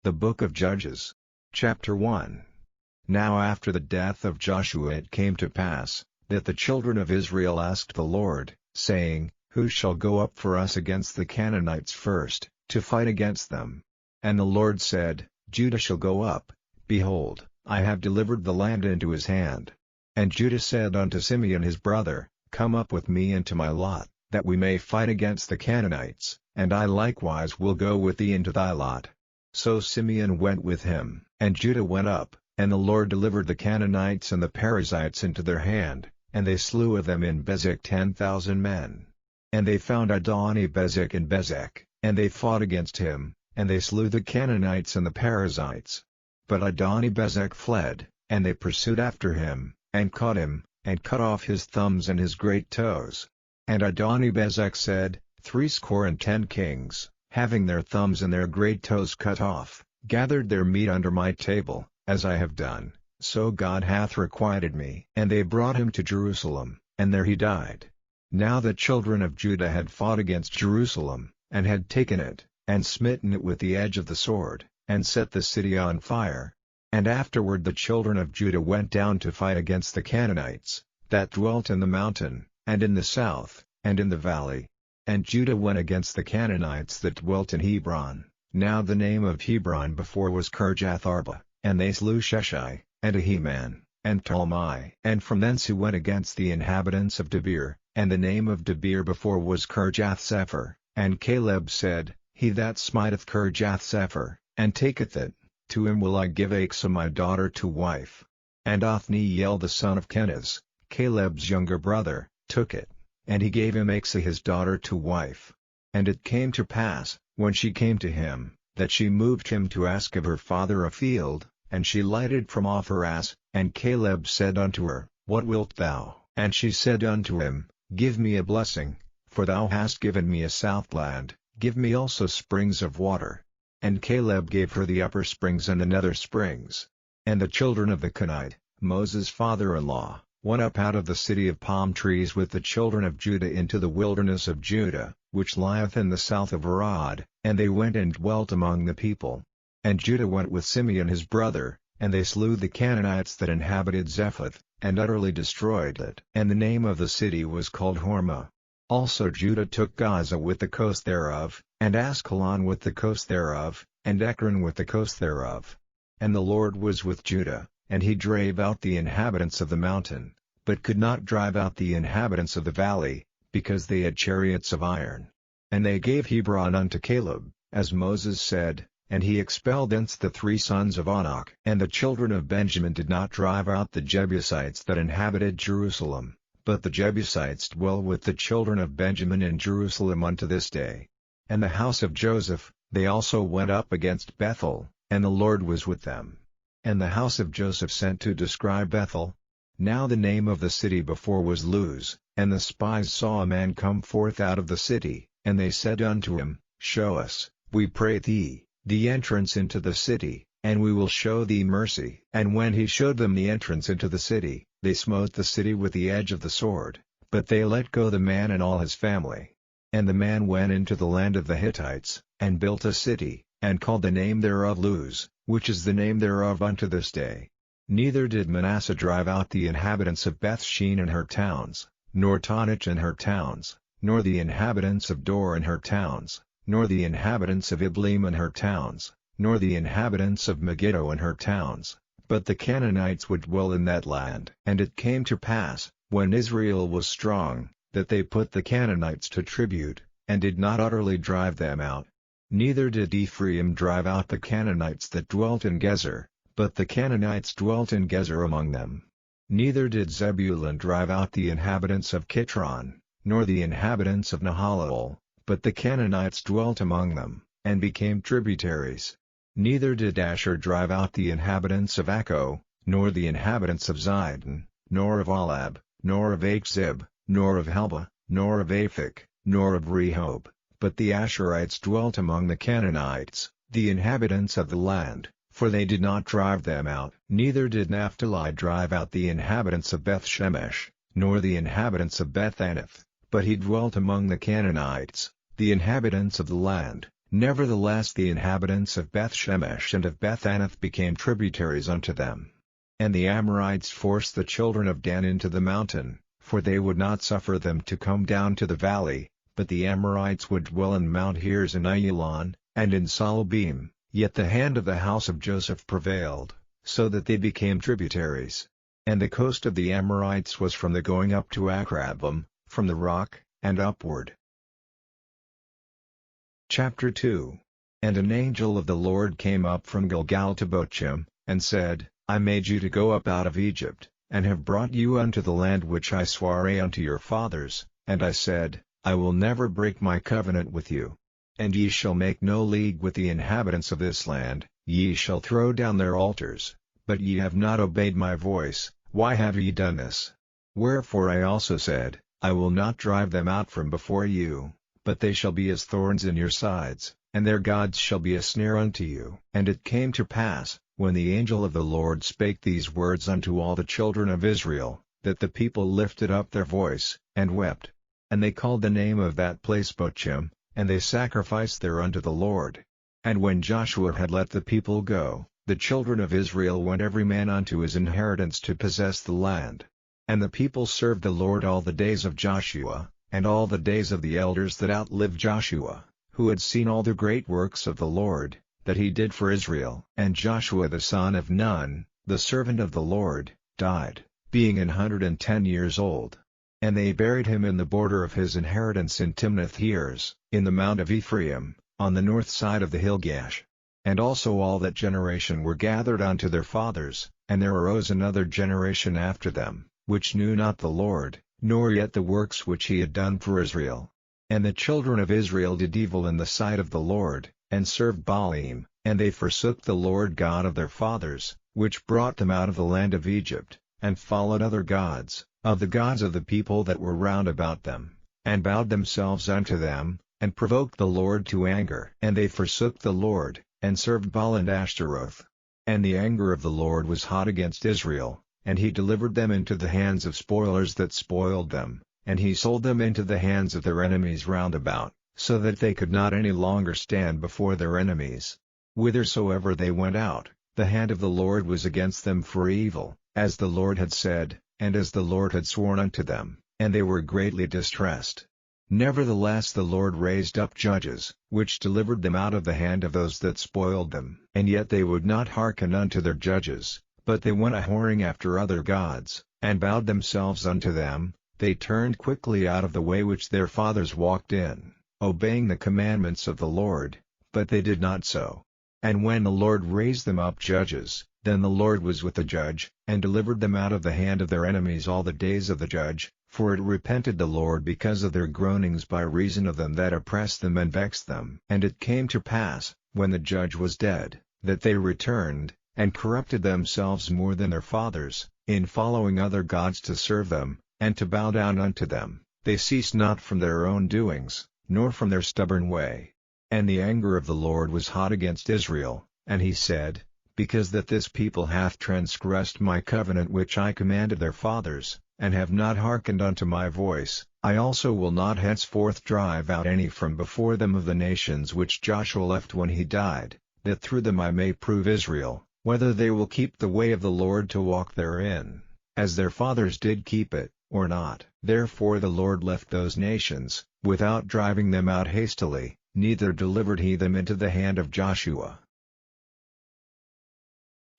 The Book of Judges. Chapter 1. Now after the death of Joshua it came to pass, that the children of Israel asked the Lord, saying, Who shall go up for us against the Canaanites first, to fight against them? And the Lord said, Judah shall go up. Behold, I have delivered the land into his hand. And Judah said unto Simeon his brother, Come up with me into my lot, that we may fight against the Canaanites, and I likewise will go with thee into thy lot. So Simeon went with him, and Judah went up, and the Lord delivered the Canaanites and the Perizzites into their hand, and they slew of them in Bezek 10,000 men. And they found Adoni-Bezek in Bezek, and they fought against him, and they slew the Canaanites and the Perizzites. But Adoni-Bezek fled, and they pursued after him, and caught him, and cut off his thumbs and his great toes. And Adoni-Bezek said, 70 kings, having their thumbs and their great toes cut off, gathered their meat under my table, as I have done, so God hath requited me. And they brought him to Jerusalem, and there he died. Now the children of Judah had fought against Jerusalem, and had taken it, and smitten it with the edge of the sword, and set the city on fire. And afterward the children of Judah went down to fight against the Canaanites, that dwelt in the mountain, and in the south, and in the valley. And Judah went against the Canaanites that dwelt in Hebron. Now the name of Hebron before was Kirjath-arba, and they slew Sheshai, and Ahiman, and Talmai. And from thence he went against the inhabitants of Debir, and the name of Debir before was Kirjath-sepher. And Caleb said, He that smiteth Kirjath-sepher, and taketh it, to him will I give Achsah my daughter to wife. And Othniel the son of Kenaz, Caleb's younger brother, took it, and he gave him Achsah his daughter to wife. And it came to pass, when she came to him, that she moved him to ask of her father a field, and she lighted from off her ass. And Caleb said unto her, What wilt thou? And she said unto him, Give me a blessing, for thou hast given me a southland, give me also springs of water. And Caleb gave her the upper springs and the nether springs. And the children of the Kenite, Moses' father-in-law, went up out of the city of palm trees with the children of Judah into the wilderness of Judah, which lieth in the south of Arad, and they went and dwelt among the people. And Judah went with Simeon his brother, and they slew the Canaanites that inhabited Zephath, and utterly destroyed it. And the name of the city was called Hormah. Also Judah took Gaza with the coast thereof, and Askelon with the coast thereof, and Ekron with the coast thereof. And the Lord was with Judah, and he drave out the inhabitants of the mountain, but could not drive out the inhabitants of the valley, because they had chariots of iron. And they gave Hebron unto Caleb, as Moses said, and he expelled thence the 3 sons of Anak. And the children of Benjamin did not drive out the Jebusites that inhabited Jerusalem, but the Jebusites dwell with the children of Benjamin in Jerusalem unto this day. And the house of Joseph, they also went up against Bethel, and the Lord was with them. And the house of Joseph sent to describe Bethel. Now the name of the city before was Luz, and the spies saw a man come forth out of the city, and they said unto him, Show us, we pray thee, the entrance into the city, and we will show thee mercy. And when he showed them the entrance into the city, they smote the city with the edge of the sword, but they let go the man and all his family. And the man went into the land of the Hittites, and built a city, and called the name thereof Luz, which is the name thereof unto this day. Neither did Manasseh drive out the inhabitants of Bethshean and her towns, nor Taanach and her towns, nor the inhabitants of Dor and her towns, nor the inhabitants of Ibleam and her towns, nor the inhabitants of Megiddo and her towns, but the Canaanites would dwell in that land. And it came to pass, when Israel was strong, that they put the Canaanites to tribute, and did not utterly drive them out. Neither did Ephraim drive out the Canaanites that dwelt in Gezer, but the Canaanites dwelt in Gezer among them. Neither did Zebulun drive out the inhabitants of Kitron, nor the inhabitants of Nahalal, but the Canaanites dwelt among them, and became tributaries. Neither did Asher drive out the inhabitants of Akko, nor the inhabitants of Zidon, nor of Alab, nor of Achzib, nor of Helba, nor of Aphek, nor of Rehob, but the Asherites dwelt among the Canaanites, the inhabitants of the land, for they did not drive them out. Neither did Naphtali drive out the inhabitants of Beth-Shemesh, nor the inhabitants of Beth-Anath, but he dwelt among the Canaanites, the inhabitants of the land, Nevertheless the inhabitants of Beth-Shemesh and of Beth-Anath became tributaries unto them. And the Amorites forced the children of Dan into the mountain, for they would not suffer them to come down to the valley, but the Amorites would dwell in Mount Heres and Aiyalon, and in Saalbim, yet the hand of the house of Joseph prevailed, so that they became tributaries. And the coast of the Amorites was from the going up to Akrabim, from the rock, and upward. Chapter 2. And an angel of the Lord came up from Gilgal to Bochim, and said, I made you to go up out of Egypt, and have brought you unto the land which I sware unto your fathers, and I said, I will never break my covenant with you. And ye shall make no league with the inhabitants of this land, ye shall throw down their altars, but ye have not obeyed my voice. Why have ye done this? Wherefore I also said, I will not drive them out from before you, but they shall be as thorns in your sides, and their gods shall be a snare unto you. And it came to pass, when the angel of the Lord spake these words unto all the children of Israel, that the people lifted up their voice, and wept. And they called the name of that place Bochim, and they sacrificed there unto the Lord. And when Joshua had let the people go, the children of Israel went every man unto his inheritance to possess the land. And the people served the Lord all the days of Joshua, and all the days of the elders that outlived Joshua, who had seen all the great works of the Lord, that he did for Israel. And Joshua the son of Nun, the servant of the Lord, died, being 110 years old. And they buried him in the border of his inheritance in Timnath-Heres, in the mount of Ephraim, on the north side of the hill Gash. And also all that generation were gathered unto their fathers, and there arose another generation after them, which knew not the Lord, nor yet the works which he had done for Israel. And the children of Israel did evil in the sight of the Lord, and served Baalim, and they forsook the Lord God of their fathers, which brought them out of the land of Egypt, and followed other gods, of the gods of the people that were round about them, and bowed themselves unto them, and provoked the Lord to anger. And they forsook the Lord, and served Baal and Ashtaroth. And the anger of the Lord was hot against Israel, and he delivered them into the hands of spoilers that spoiled them, and he sold them into the hands of their enemies round about, so that they could not any longer stand before their enemies. Whithersoever they went out, the hand of the Lord was against them for evil, as the Lord had said, and as the Lord had sworn unto them, and they were greatly distressed. Nevertheless the Lord raised up judges, which delivered them out of the hand of those that spoiled them. And yet they would not hearken unto their judges, but they went a-whoring after other gods, and bowed themselves unto them. They turned quickly out of the way which their fathers walked in, obeying the commandments of the Lord, but they did not so. And when the Lord raised them up judges, then the Lord was with the judge, and delivered them out of the hand of their enemies all the days of the judge, for it repented the Lord because of their groanings by reason of them that oppressed them and vexed them. And it came to pass, when the judge was dead, that they returned, and corrupted themselves more than their fathers, in following other gods to serve them, and to bow down unto them. They ceased not from their own doings, nor from their stubborn way. And the anger of the Lord was hot against Israel, and he said, Because that this people hath transgressed my covenant which I commanded their fathers, and have not hearkened unto my voice, I also will not henceforth drive out any from before them of the nations which Joshua left when he died, that through them I may prove Israel, whether they will keep the way of the Lord to walk therein, as their fathers did keep it, or not. Therefore the Lord left those nations, without driving them out hastily, neither delivered he them into the hand of Joshua.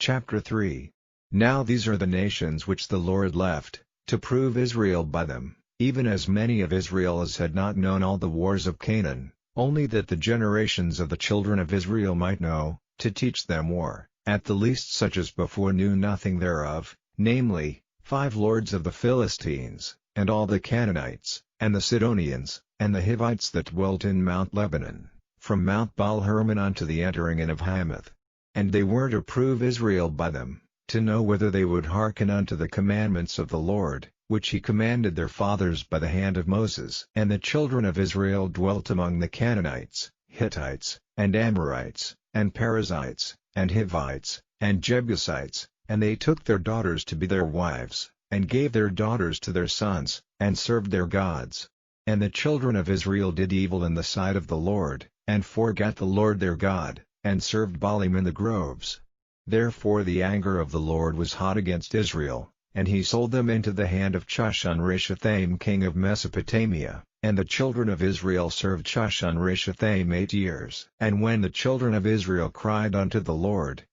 Chapter 3. Now these are the nations which the Lord left, to prove Israel by them, even as many of Israel as had not known all the wars of Canaan, only that the generations of the children of Israel might know, to teach them war, at the least such as before knew nothing thereof, namely, 5 lords of the Philistines, and all the Canaanites, and the Sidonians, and the Hivites that dwelt in Mount Lebanon, from Mount Baal-Hermon unto the entering in of Hamath. And they were to prove Israel by them, to know whether they would hearken unto the commandments of the Lord, which he commanded their fathers by the hand of Moses. And the children of Israel dwelt among the Canaanites, Hittites, and Amorites, and Perizzites, and Hivites, and Jebusites, and they took their daughters to be their wives, and gave their daughters to their sons, and served their gods. And the children of Israel did evil in the sight of the Lord, and forgat the Lord their God, and served Baalim in the groves. Therefore the anger of the Lord was hot against Israel, and he sold them into the hand of Chushan-Rishathaim king of Mesopotamia, and the children of Israel served Chushan-Rishathaim 8 years. And when the children of Israel cried unto the Lord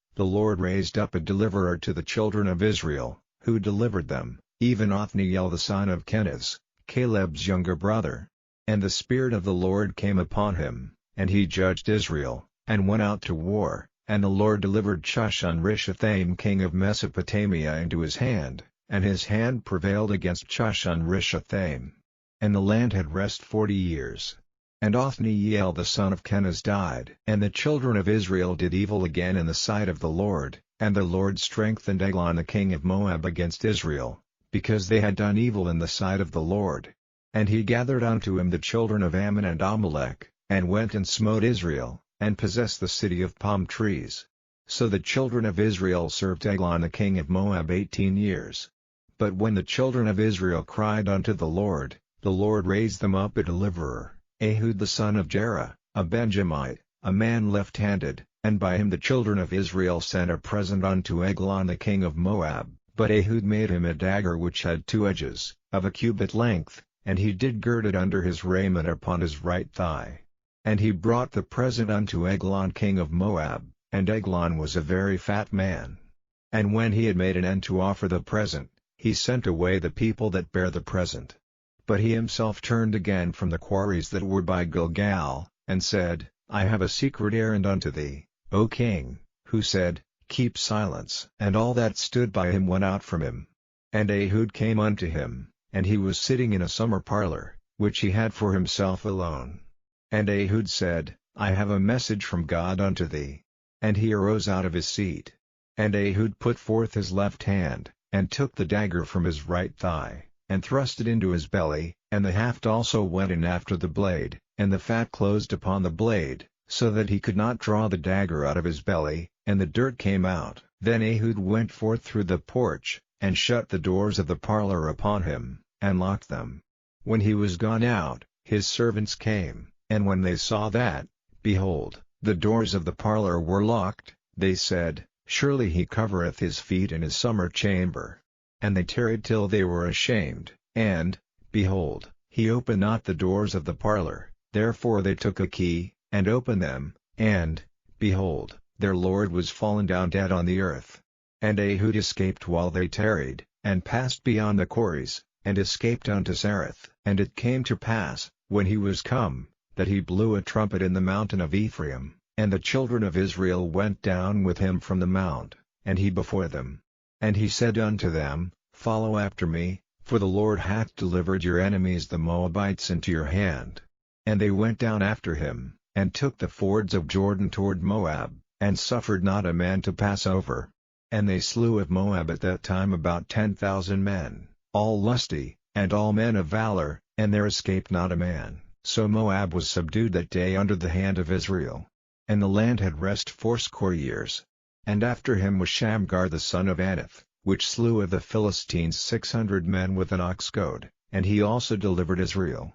raised up a deliverer to the children of Israel, who delivered them, even Othniel the son of Kenaz, Caleb's younger brother. And the Spirit of the Lord came upon him, and he judged Israel, and went out to war, and the Lord delivered Chushan-Rishathaim king of Mesopotamia into his hand, and his hand prevailed against Chushan-Rishathaim. And the land had rest 40 years. And Othniel the son of Kenaz died. And the children of Israel did evil again in the sight of the Lord, and the Lord strengthened Eglon the king of Moab against Israel, because they had done evil in the sight of the Lord. And he gathered unto him the children of Ammon and Amalek, and went and smote Israel, and possessed the city of palm trees. So the children of Israel served Eglon the king of Moab 18 years. But when the children of Israel cried unto the Lord raised them up a deliverer, Ehud the son of Jerah, a Benjamite, a man left-handed, and by him the children of Israel sent a present unto Eglon the king of Moab. But Ehud made him a dagger which had 2 edges, of a cubit length, and he did gird it under his raiment upon his right thigh. And he brought the present unto Eglon king of Moab, and Eglon was a very fat man. And when he had made an end to offer the present, he sent away the people that bare the present. But he himself turned again from the quarries that were by Gilgal, and said, I have a secret errand unto thee, O king. Who said, Keep silence. And all that stood by him went out from him. And Ehud came unto him, and he was sitting in a summer parlor, which he had for himself alone. And Ehud said, I have a message from God unto thee. And he arose out of his seat. And Ehud put forth his left hand, and took the dagger from his right thigh, and thrust it into his belly, and the haft also went in after the blade, and the fat closed upon the blade, so that he could not draw the dagger out of his belly, and the dirt came out. Then Ehud went forth through the porch, and shut the doors of the parlor upon him, and locked them. When he was gone out, his servants came, and when they saw that, behold, the doors of the parlor were locked, they said, Surely he covereth his feet in his summer chamber. And they tarried till they were ashamed, and, behold, he opened not the doors of the parlor. Therefore they took a key, and opened them, and, behold, their lord was fallen down dead on the earth. And Ehud escaped while they tarried, and passed beyond the quarries, and escaped unto Zareth. And it came to pass, when he was come, that he blew a trumpet in the mountain of Ephraim, and the children of Israel went down with him from the mount, and he before them. And he said unto them, Follow after me, for the Lord hath delivered your enemies the Moabites into your hand. And they went down after him, and took the fords of Jordan toward Moab, and suffered not a man to pass over. And they slew of Moab at that time about 10,000 men, all lusty, and all men of valor, and there escaped not a man. So Moab was subdued that day under the hand of Israel. And the land had rest 80 years. And after him was Shamgar the son of Anath, which slew of the Philistines 600 men with an ox goad, and he also delivered Israel.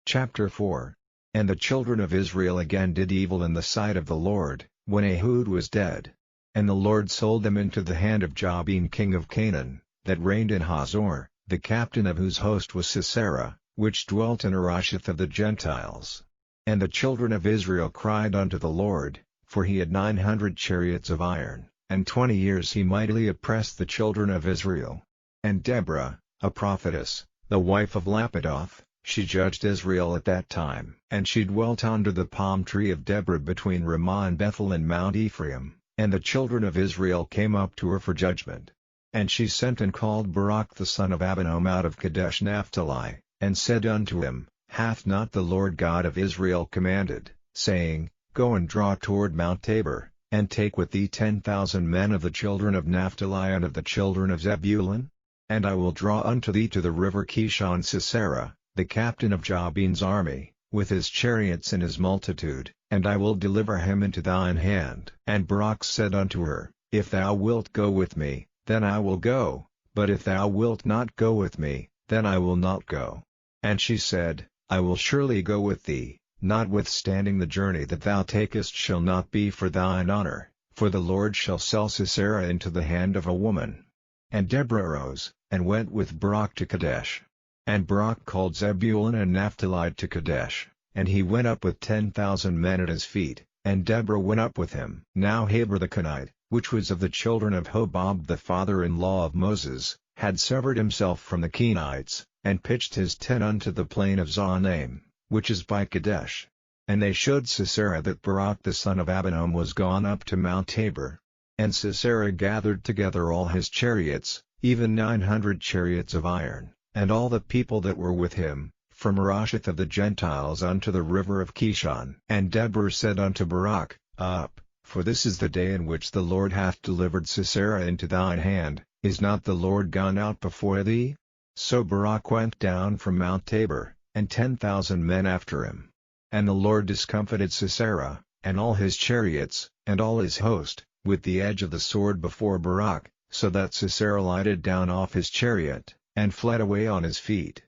Chapter 4. And the children of Israel again did evil in the sight of the Lord, when Ehud was dead. And the Lord sold them into the hand of Jabin king of Canaan, that reigned in Hazor, the captain of whose host was Sisera, which dwelt in Harosheth of the Gentiles. And the children of Israel cried unto the Lord, for he had 900 chariots of iron, and 20 years he mightily oppressed the children of Israel. And Deborah, a prophetess, the wife of Lapidoth, she judged Israel at that time. And she dwelt under the palm tree of Deborah between Ramah and Bethel and Mount Ephraim, and the children of Israel came up to her for judgment. And she sent and called Barak the son of Abinoam out of Kadesh Naphtali, and said unto him, Hath not the Lord God of Israel commanded, saying, Go and draw toward Mount Tabor, and take with thee 10,000 men of the children of Naphtali and of the children of Zebulun? And I will draw unto thee to the river Kishon Sisera, the captain of Jabin's army, with his chariots and his multitude, and I will deliver him into thine hand. And Barak said unto her, If thou wilt go with me, then I will go, but if thou wilt not go with me, then I will not go. And she said, I will surely go with thee, Notwithstanding the journey that thou takest shall not be for thine honor, for the Lord shall sell Sisera into the hand of a woman. And Deborah arose, and went with Barak to Kadesh. And Barak called Zebulun and Naphtali to Kadesh, and he went up with 10,000 men at his feet, and Deborah went up with him. Now Heber the Kenite, which was of the children of Hobab the father-in-law of Moses, had severed himself from the Kenites, and pitched his tent unto the plain of Zaanaim, which is by Kadesh. And they showed Sisera that Barak the son of Abinoam was gone up to Mount Tabor. And Sisera gathered together all his chariots, even 900 chariots of iron, and all the people that were with him, from Harosheth of the Gentiles unto the river of Kishon. And Deborah said unto Barak, Up, for this is the day in which the Lord hath delivered Sisera into thine hand, is not the Lord gone out before thee? So Barak went down from Mount Tabor, and 10,000 men after him. And the Lord discomfited Sisera, and all his chariots, and all his host, with the edge of the sword before Barak, so that Sisera lighted down off his chariot, and fled away on his feet.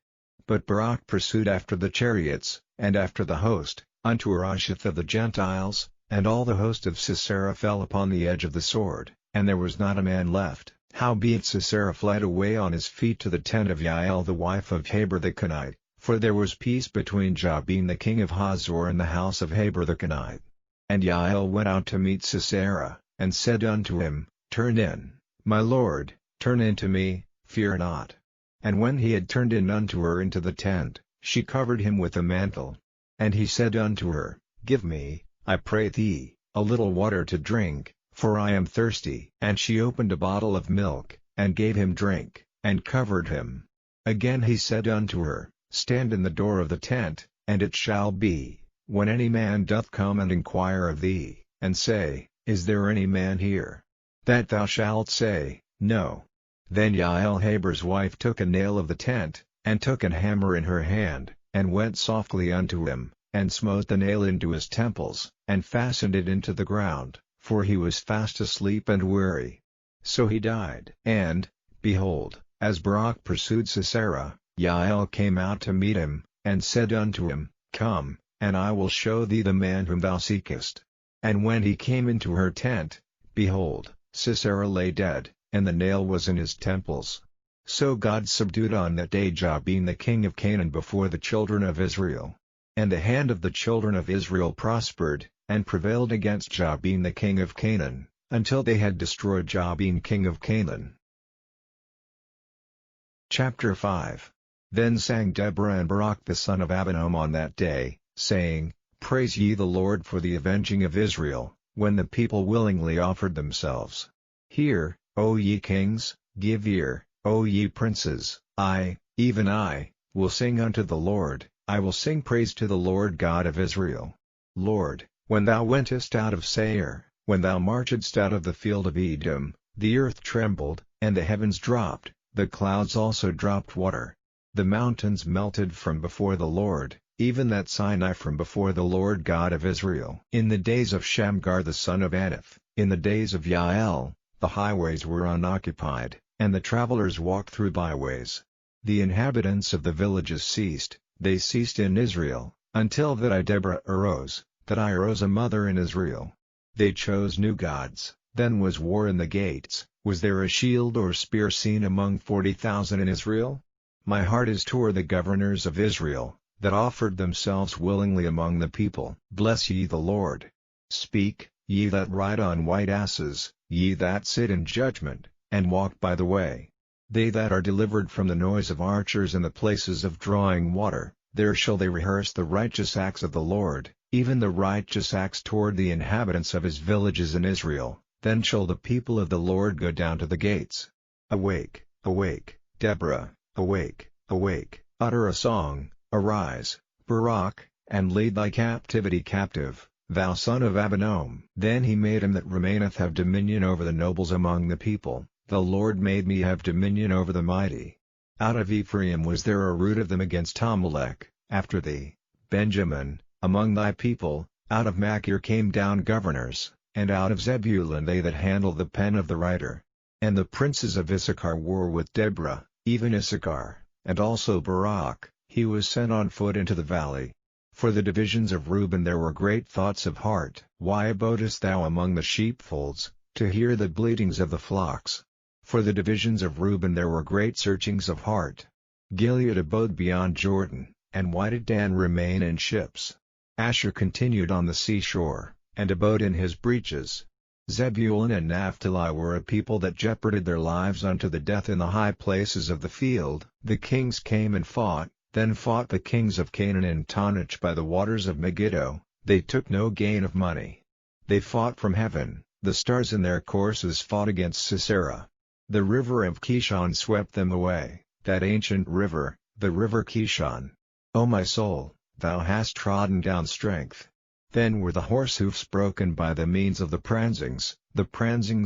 But Barak pursued after the chariots, and after the host, unto Harosheth of the Gentiles, and all the host of Sisera fell upon the edge of the sword, and there was not a man left. Howbeit Sisera fled away on his feet to the tent of Jael the wife of Heber the Kenite, for there was peace between Jabin the king of Hazor and the house of Heber the Kenite. And Jael went out to meet Sisera, and said unto him, Turn in, my lord, turn in to me, fear not. And when he had turned in unto her into the tent, she covered him with a mantle. And he said unto her, Give me, I pray thee, a little water to drink, for I am thirsty. And she opened a bottle of milk, and gave him drink, and covered him. Again he said unto her, Stand in the door of the tent, and it shall be, when any man doth come and inquire of thee, and say, Is there any man here? That thou shalt say, No. Then Jael Heber's wife took a nail of the tent, and took an hammer in her hand, and went softly unto him, and smote the nail into his temples, and fastened it into the ground, for he was fast asleep and weary. So he died. And, behold, as Barak pursued Sisera, Jael came out to meet him, and said unto him, Come, and I will show thee the man whom thou seekest. And when he came into her tent, behold, Sisera lay dead, and the nail was in his temples. So God subdued on that day Jabin the king of Canaan before the children of Israel. And the hand of the children of Israel prospered, and prevailed against Jabin the king of Canaan, until they had destroyed Jabin king of Canaan. Chapter 5. Then sang Deborah and Barak the son of Abinoam on that day, saying, Praise ye the Lord for the avenging of Israel, when the people willingly offered themselves. Hear, O ye kings, give ear, O ye princes, I, even I, will sing unto the Lord, I will sing praise to the Lord God of Israel. Lord, when thou wentest out of Seir, when thou marchedst out of the field of Edom, the earth trembled, and the heavens dropped, the clouds also dropped water. The mountains melted from before the Lord, even that Sinai from before the Lord God of Israel. In the days of Shamgar the son of Anath, in the days of Jael, the highways were unoccupied, and the travelers walked through byways. The inhabitants of the villages ceased, they ceased in Israel, until that I Deborah arose, that I arose a mother in Israel. They chose new gods, then was war in the gates. Was there a shield or spear seen among 40,000 in Israel? My heart is toward the governors of Israel, that offered themselves willingly among the people. Bless ye the Lord. Speak, ye that ride on white asses, ye that sit in judgment, and walk by the way. They that are delivered from the noise of archers in the places of drawing water, there shall they rehearse the righteous acts of the Lord, even the righteous acts toward the inhabitants of his villages in Israel. Then shall the people of the Lord go down to the gates. Awake, awake, Deborah, awake, awake, utter a song, arise, Barak, and lead thy captivity captive, thou son of Abinoam. Then he made him that remaineth have dominion over the nobles among the people, the Lord made me have dominion over the mighty. Out of Ephraim was there a root of them against Amalek, after thee, Benjamin, among thy people, out of Machir came down governors. And out of Zebulun they that handle the pen of the writer. And the princes of Issachar war with Deborah, even Issachar, and also Barak, he was sent on foot into the valley. For the divisions of Reuben there were great thoughts of heart. Why abodest thou among the sheepfolds, to hear the bleatings of the flocks? For the divisions of Reuben there were great searchings of heart. Gilead abode beyond Jordan, and why did Dan remain in ships? Asher continued on the seashore, and abode in his breaches. Zebulun and Naphtali were a people that jeoparded their lives unto the death in the high places of the field. The kings came and fought, then fought the kings of Canaan in Taanach by the waters of Megiddo. They took no gain of money. They fought from heaven, the stars in their courses fought against Sisera. The river of Kishon swept them away, that ancient river, the river Kishon. O my soul, thou hast trodden down strength. Then were the horsehoofs broken by the means of the pransings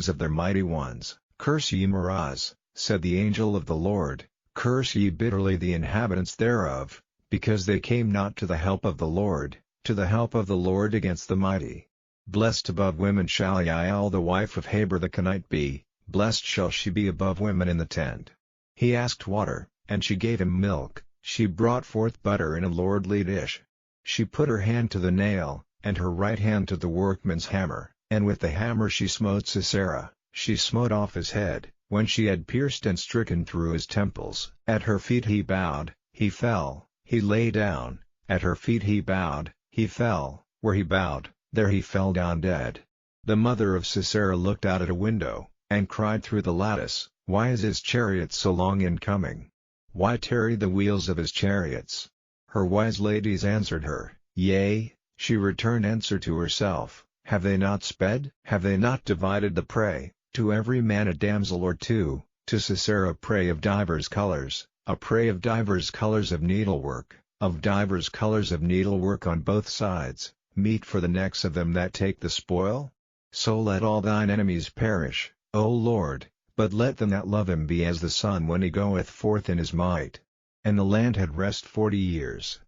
of their mighty ones. Curse ye Meroz, said the angel of the Lord, curse ye bitterly the inhabitants thereof, because they came not to the help of the Lord against the mighty. Blessed above women shall Yael the wife of Heber the Kenite be, blessed shall she be above women in the tent. He asked water, and she gave him milk, she brought forth butter in a lordly dish. She put her hand to the nail, and her right hand to the workman's hammer, and with the hammer she smote Sisera, she smote off his head, when she had pierced and stricken through his temples. At her feet he bowed, he fell, he lay down, at her feet he bowed, he fell, where he bowed, there he fell down dead. The mother of Sisera looked out at a window, and cried through the lattice, Why is his chariot so long in coming? Why tarry the wheels of his chariots? Her wise ladies answered her, Yea. She returned answer to herself, Have they not sped? Have they not divided the prey, to every man a damsel or two, to Sisera prey of divers colors, a prey of divers colors of needlework on both sides, meat for the necks of them that take the spoil? So let all thine enemies perish, O Lord, but let them that love him be as the sun when he goeth forth in his might. And the land had rest 40 years.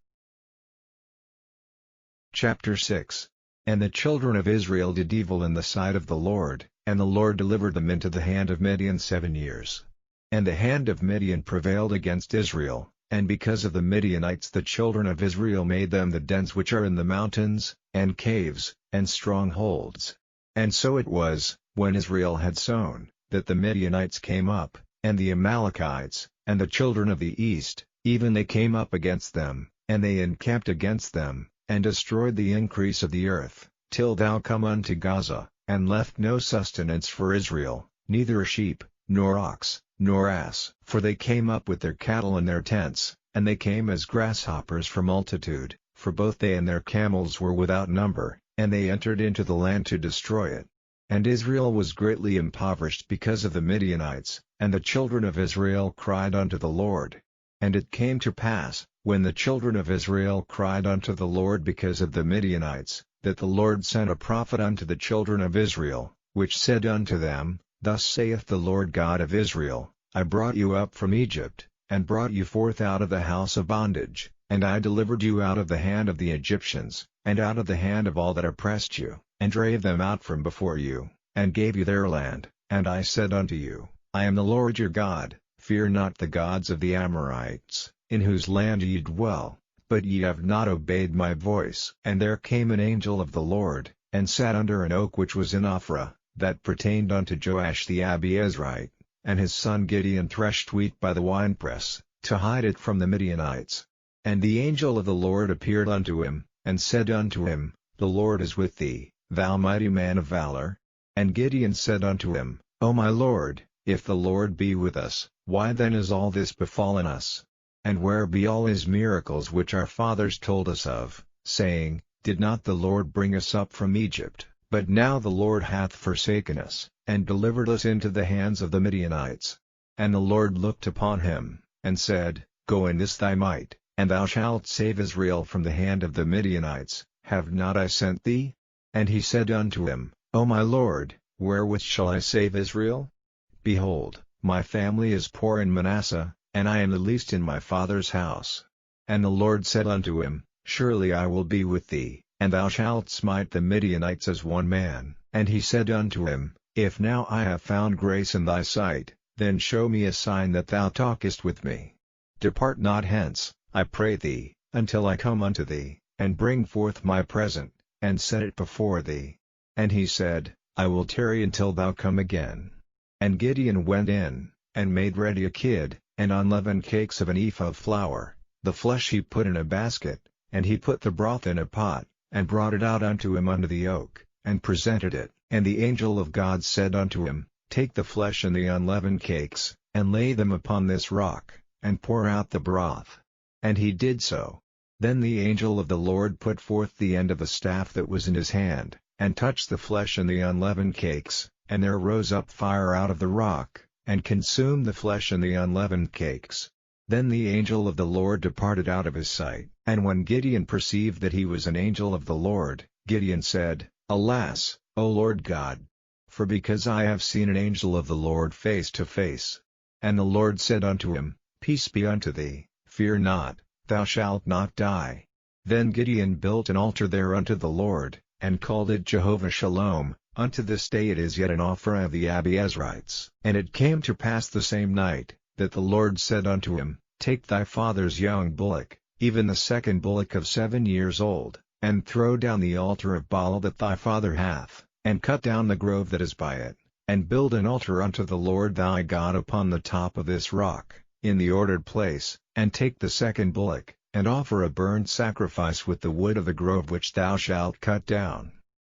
Chapter 6. And the children of Israel did evil in the sight of the Lord, and the Lord delivered them into the hand of Midian 7 years. And the hand of Midian prevailed against Israel, and because of the Midianites the children of Israel made them the dens which are in the mountains, and caves, and strongholds. And so it was, when Israel had sown, that the Midianites came up, and the Amalekites, and the children of the east, even they came up against them, and they encamped against them, and destroyed the increase of the earth, till thou come unto Gaza, and left no sustenance for Israel, neither a sheep, nor ox, nor ass. For they came up with their cattle and their tents, and they came as grasshoppers for multitude, for both they and their camels were without number, and they entered into the land to destroy it. And Israel was greatly impoverished because of the Midianites, and the children of Israel cried unto the Lord. And it came to pass, when the children of Israel cried unto the Lord because of the Midianites, that the Lord sent a prophet unto the children of Israel, which said unto them, Thus saith the Lord God of Israel, I brought you up from Egypt, and brought you forth out of the house of bondage, and I delivered you out of the hand of the Egyptians, and out of the hand of all that oppressed you, and drave them out from before you, and gave you their land. And I said unto you, I am the Lord your God. Fear not the gods of the Amorites, in whose land ye dwell, but ye have not obeyed my voice. And there came an angel of the Lord, and sat under an oak which was in Ophrah, that pertained unto Joash the Abiezrite, and his son Gideon threshed wheat by the winepress, to hide it from the Midianites. And the angel of the Lord appeared unto him, and said unto him, The Lord is with thee, thou mighty man of valor. And Gideon said unto him, O my Lord, if the Lord be with us, why then is all this befallen us? And where be all his miracles which our fathers told us of, saying, Did not the Lord bring us up from Egypt? But now the Lord hath forsaken us, and delivered us into the hands of the Midianites. And the Lord looked upon him, and said, Go in this thy might, and thou shalt save Israel from the hand of the Midianites. Have not I sent thee? And he said unto him, O my Lord, wherewith shall I save Israel? Behold, my family is poor in Manasseh, and I am the least in my father's house. And the Lord said unto him, Surely I will be with thee, and thou shalt smite the Midianites as one man. And he said unto him, If now I have found grace in thy sight, then show me a sign that thou talkest with me. Depart not hence, I pray thee, until I come unto thee. and bring forth my present, and set it before thee. And he said, I will tarry until thou come again. And Gideon went in, and made ready a kid, and unleavened cakes of an ephah of flour, the flesh he put in a basket, and he put the broth in a pot, and brought it out unto him under the oak, and presented it. And the angel of God said unto him, Take the flesh and the unleavened cakes, and lay them upon this rock, and pour out the broth. And he did so. Then the angel of the Lord put forth the end of the staff that was in his hand, and touched the flesh and the unleavened cakes, and there rose up fire out of the rock, and consumed the flesh and the unleavened cakes. Then the angel of the Lord departed out of his sight. And when Gideon perceived that he was an angel of the Lord, Gideon said, Alas, O Lord God! For because I have seen an angel of the Lord face to face. And the Lord said unto him, Peace be unto thee, fear not, thou shalt not die. Then Gideon built an altar there unto the Lord, and called it Jehovah Shalom. Unto this day it is yet an offering of the Abiezrites. And it came to pass the same night, that the Lord said unto him, Take thy father's young bullock, even the second bullock of 7 years old, and throw down the altar of Baal that thy father hath, and cut down the grove that is by it, and build an altar unto the Lord thy God upon the top of this rock, in the ordered place, and take the second bullock, and offer a burnt sacrifice with the wood of the grove which thou shalt cut down.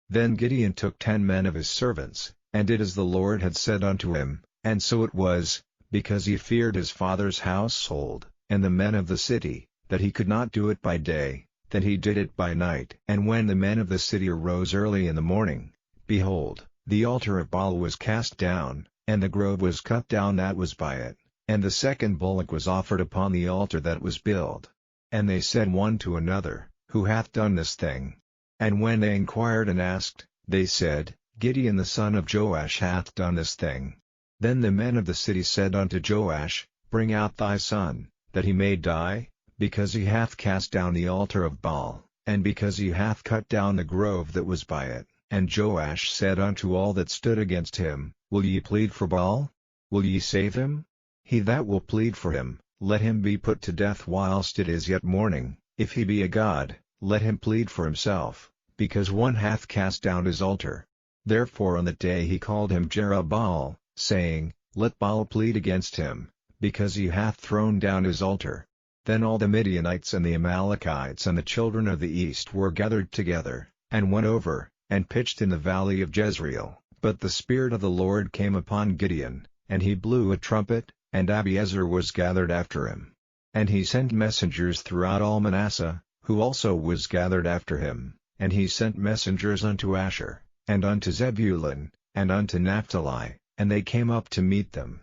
Then Gideon took 10 men of his servants, and did as the Lord had said unto him, and so it was, because he feared his father's household, and the men of the city, that he could not do it by day, that he did it by night. And when the men of the city arose early in the morning, behold, the altar of Baal was cast down, and the grove was cut down that was by it, and the second bullock was offered upon the altar that was built. And they said one to another, Who hath done this thing? And when they inquired and asked, they said, Gideon the son of Joash hath done this thing. Then the men of the city said unto Joash, Bring out thy son, that he may die, because he hath cast down the altar of Baal, and because he hath cut down the grove that was by it. And Joash said unto all that stood against him, Will ye plead for Baal? Will ye save him? He that will plead for him, let him be put to death whilst it is yet morning. If he be a god, let him plead for himself, because one hath cast down his altar. Therefore on that day he called him Jerubbaal, saying, Let Baal plead against him, because he hath thrown down his altar. Then all the Midianites and the Amalekites and the children of the east were gathered together, and went over, and pitched in the valley of Jezreel. But the Spirit of the Lord came upon Gideon, and he blew a trumpet, and Abiezer was gathered after him. And he sent messengers throughout all Manasseh, who also was gathered after him, and he sent messengers unto Asher, and unto Zebulun, and unto Naphtali, and they came up to meet them.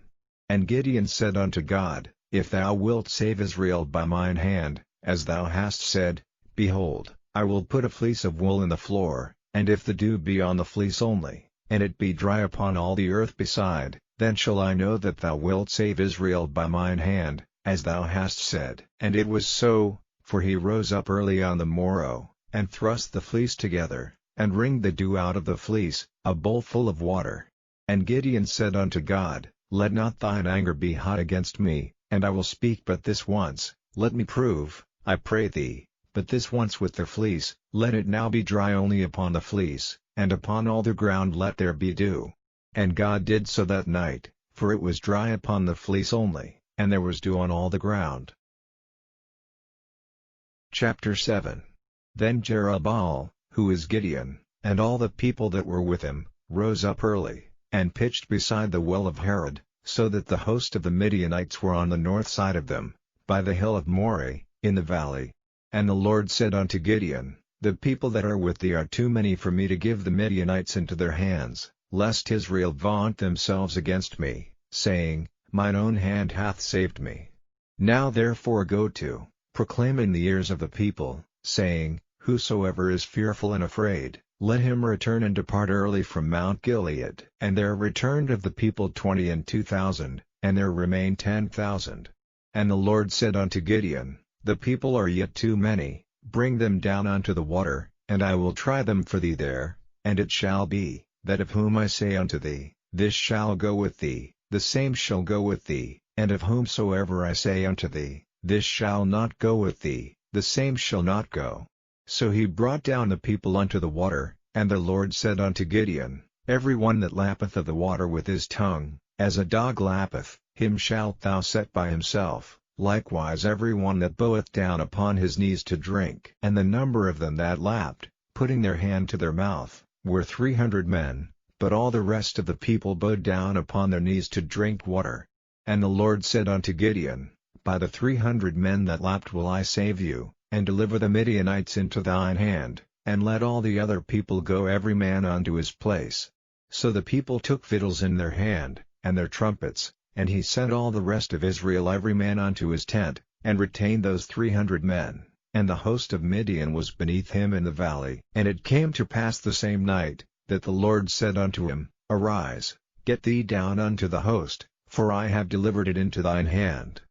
And Gideon said unto God, If thou wilt save Israel by mine hand, as thou hast said, behold, I will put a fleece of wool in the floor, and if the dew be on the fleece only, and it be dry upon all the earth beside, then shall I know that thou wilt save Israel by mine hand, as thou hast said. And it was so, for he rose up early on the morrow, and thrust the fleece together, and wringed the dew out of the fleece, a bowl full of water. And Gideon said unto God, Let not thine anger be hot against me, and I will speak but this once, let me prove, I pray thee, but this once with the fleece, let it now be dry only upon the fleece, and upon all the ground let there be dew. And God did so that night, for it was dry upon the fleece only, and there was dew on all the ground. Chapter 7. Then Jerubbaal, who is Gideon, and all the people that were with him, rose up early, and pitched beside the well of Harod, so that the host of the Midianites were on the north side of them, by the hill of Moreh, in the valley. And the Lord said unto Gideon, The people that are with thee are too many for me to give the Midianites into their hands, lest Israel vaunt themselves against me, saying, Mine own hand hath saved me. Now therefore go to, proclaim in the ears of the people, saying, Whosoever is fearful and afraid, let him return and depart early from Mount Gilead. And there returned of the people 22,000, and there remained 10,000. And the Lord said unto Gideon, The people are yet too many, bring them down unto the water, and I will try them for thee there. And it shall be, that of whom I say unto thee, This shall go with thee, the same shall go with thee, and of whomsoever I say unto thee, This shall not go with thee, the same shall not go. So he brought down the people unto the water, and the Lord said unto Gideon, Every one that lappeth of the water with his tongue, as a dog lappeth, him shalt thou set by himself, likewise every one that boweth down upon his knees to drink. And the number of them that lapped, putting their hand to their mouth, were 300 men, but all the rest of the people bowed down upon their knees to drink water. And the Lord said unto Gideon, By the 300 men that lapped will I save you, and deliver the Midianites into thine hand, and let all the other people go every man unto his place. So the people took victuals in their hand, and their trumpets, and he sent all the rest of Israel every man unto his tent, and retained those 300 men, and the host of Midian was beneath him in the valley. And it came to pass the same night, that the Lord said unto him, Arise, get thee down unto the host, for I have delivered it into thine hand.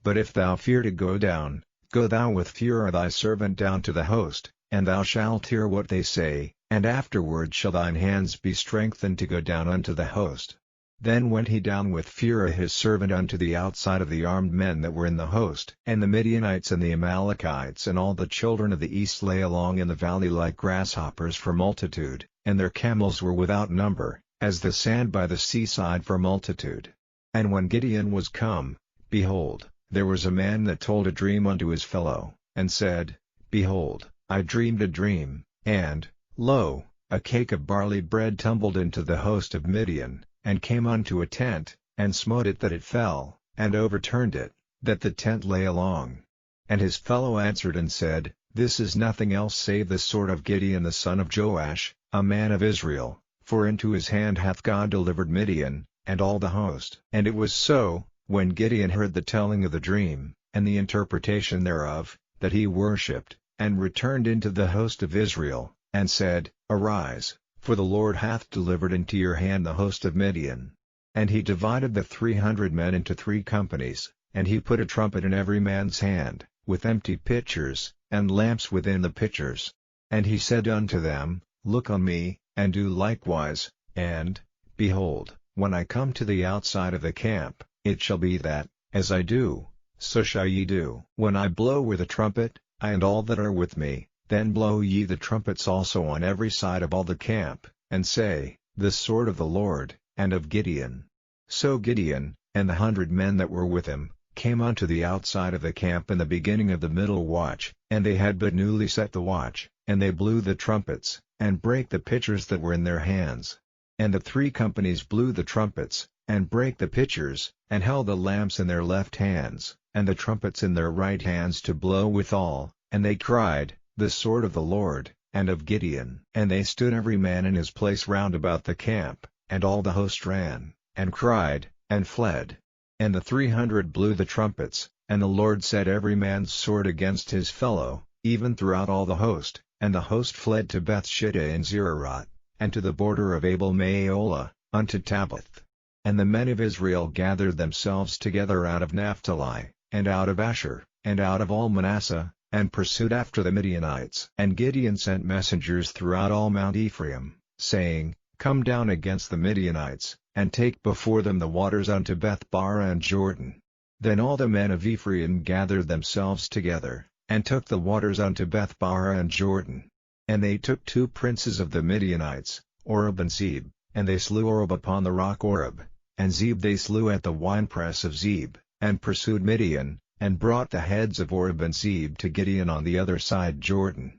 But if thou fear to go down, go thou with Phurah thy servant down to the host, and thou shalt hear what they say, and afterward shall thine hands be strengthened to go down unto the host. Then went he down with Phurah his servant unto the outside of the armed men that were in the host. And the Midianites and the Amalekites and all the children of the east lay along in the valley like grasshoppers for multitude, and their camels were without number, as the sand by the seaside for multitude. And when Gideon was come, behold, there was a man that told a dream unto his fellow, and said, Behold, I dreamed a dream, and, lo, a cake of barley bread tumbled into the host of Midian, and came unto a tent, and smote it that it fell, and overturned it, that the tent lay along. And his fellow answered and said, This is nothing else save the sword of Gideon the son of Joash, a man of Israel, for into his hand hath God delivered Midian, and all the host. And it was so, when Gideon heard the telling of the dream, and the interpretation thereof, that he worshipped, and returned into the host of Israel, and said, Arise, for the Lord hath delivered into your hand the host of Midian. And he divided the 300 men into 3 companies, and he put a trumpet in every man's hand, with empty pitchers, and lamps within the pitchers. And he said unto them, Look on me, and do likewise, and, behold, when I come to the outside of the camp, it shall be that, as I do, so shall ye do. When I blow with a trumpet, I and all that are with me, then blow ye the trumpets also on every side of all the camp, and say, The sword of the Lord, and of Gideon. So Gideon, and the 100 men that were with him, came unto the outside of the camp in the beginning of the middle watch, and they had but newly set the watch, and they blew the trumpets, and brake the pitchers that were in their hands. And the 3 companies blew the trumpets, and brake the pitchers, and held the lamps in their left hands, and the trumpets in their right hands to blow withal, and they cried, The sword of the Lord, and of Gideon. And they stood every man in his place round about the camp, and all the host ran, and cried, and fled. And the 300 blew the trumpets, and the Lord set every man's sword against his fellow, even throughout all the host, and the host fled to Bethshittah in Zererath, and to the border of Abel-Meholah, unto Tabbath. And the men of Israel gathered themselves together out of Naphtali, and out of Asher, and out of all Manasseh, and pursued after the Midianites. And Gideon sent messengers throughout all Mount Ephraim, saying, Come down against the Midianites, and take before them the waters unto Beth-barah and Jordan. Then all the men of Ephraim gathered themselves together, and took the waters unto Beth-barah and Jordan. And they took 2 princes of the Midianites, Oreb and Zeb, and they slew Oreb upon the rock Oreb, and Zeb they slew at the winepress of Zeb, and pursued Midian, and brought the heads of Oreb and Zeb to Gideon on the other side Jordan.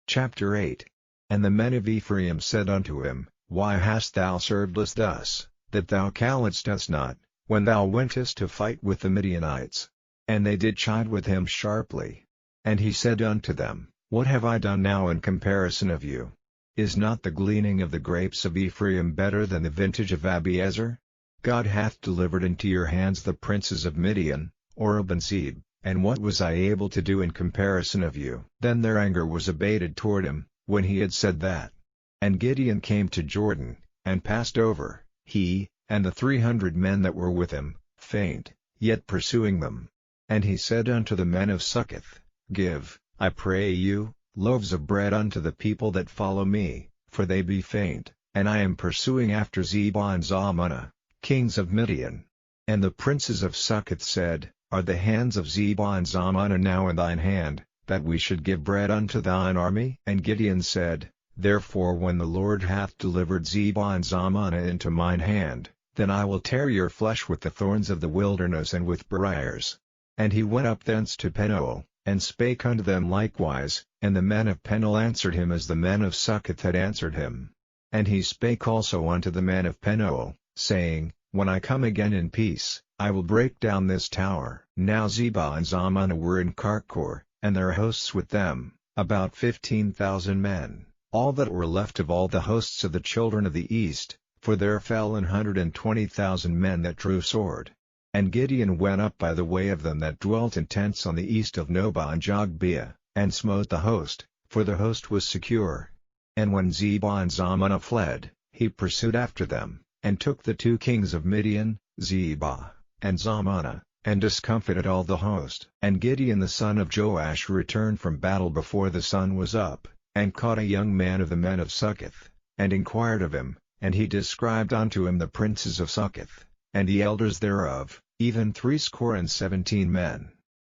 Chapter 8. And the men of Ephraim said unto him, Why hast thou served us thus, that thou calledst us not, when thou wentest to fight with the Midianites? And they did chide with him sharply. And he said unto them, What have I done now in comparison of you? Is not the gleaning of the grapes of Ephraim better than the vintage of Abiezer? God hath delivered into your hands the princes of Midian, Oreb and Zeb, and what was I able to do in comparison of you? Then their anger was abated toward him, when he had said that. And Gideon came to Jordan, and passed over, he, and the 300 men that were with him, faint, yet pursuing them. And he said unto the men of Succoth, Give, I pray you, loaves of bread unto the people that follow me, for they be faint, and I am pursuing after Zebah and Zalmunna, kings of Midian. And the princes of Succoth said, Are the hands of Zebah and Zalmunna now in thine hand, that we should give bread unto thine army? And Gideon said, Therefore when the Lord hath delivered Zebah and Zalmunna into mine hand, then I will tear your flesh with the thorns of the wilderness and with briars. And he went up thence to Penuel, and spake unto them likewise, and the men of Penuel answered him as the men of Succoth had answered him. And he spake also unto the men of Penuel, saying, When I come again in peace, I will break down this tower. Now Zebah and Zalmunna were in Karkor, and their hosts with them, about 15,000 men, all that were left of all the hosts of the children of the east, for there fell 120,000 men that drew sword. And Gideon went up by the way of them that dwelt in tents on the east of Nobah and Jogbeah, and smote the host, for the host was secure. And when Zebah and Zalmunna fled, he pursued after them, and took the 2 kings of Midian, Zebah and Zalmunna, and discomfited all the host. And Gideon the son of Joash returned from battle before the sun was up, and caught a young man of the men of Succoth, and inquired of him, and he described unto him the princes of Succoth, and the elders thereof, even 17 men.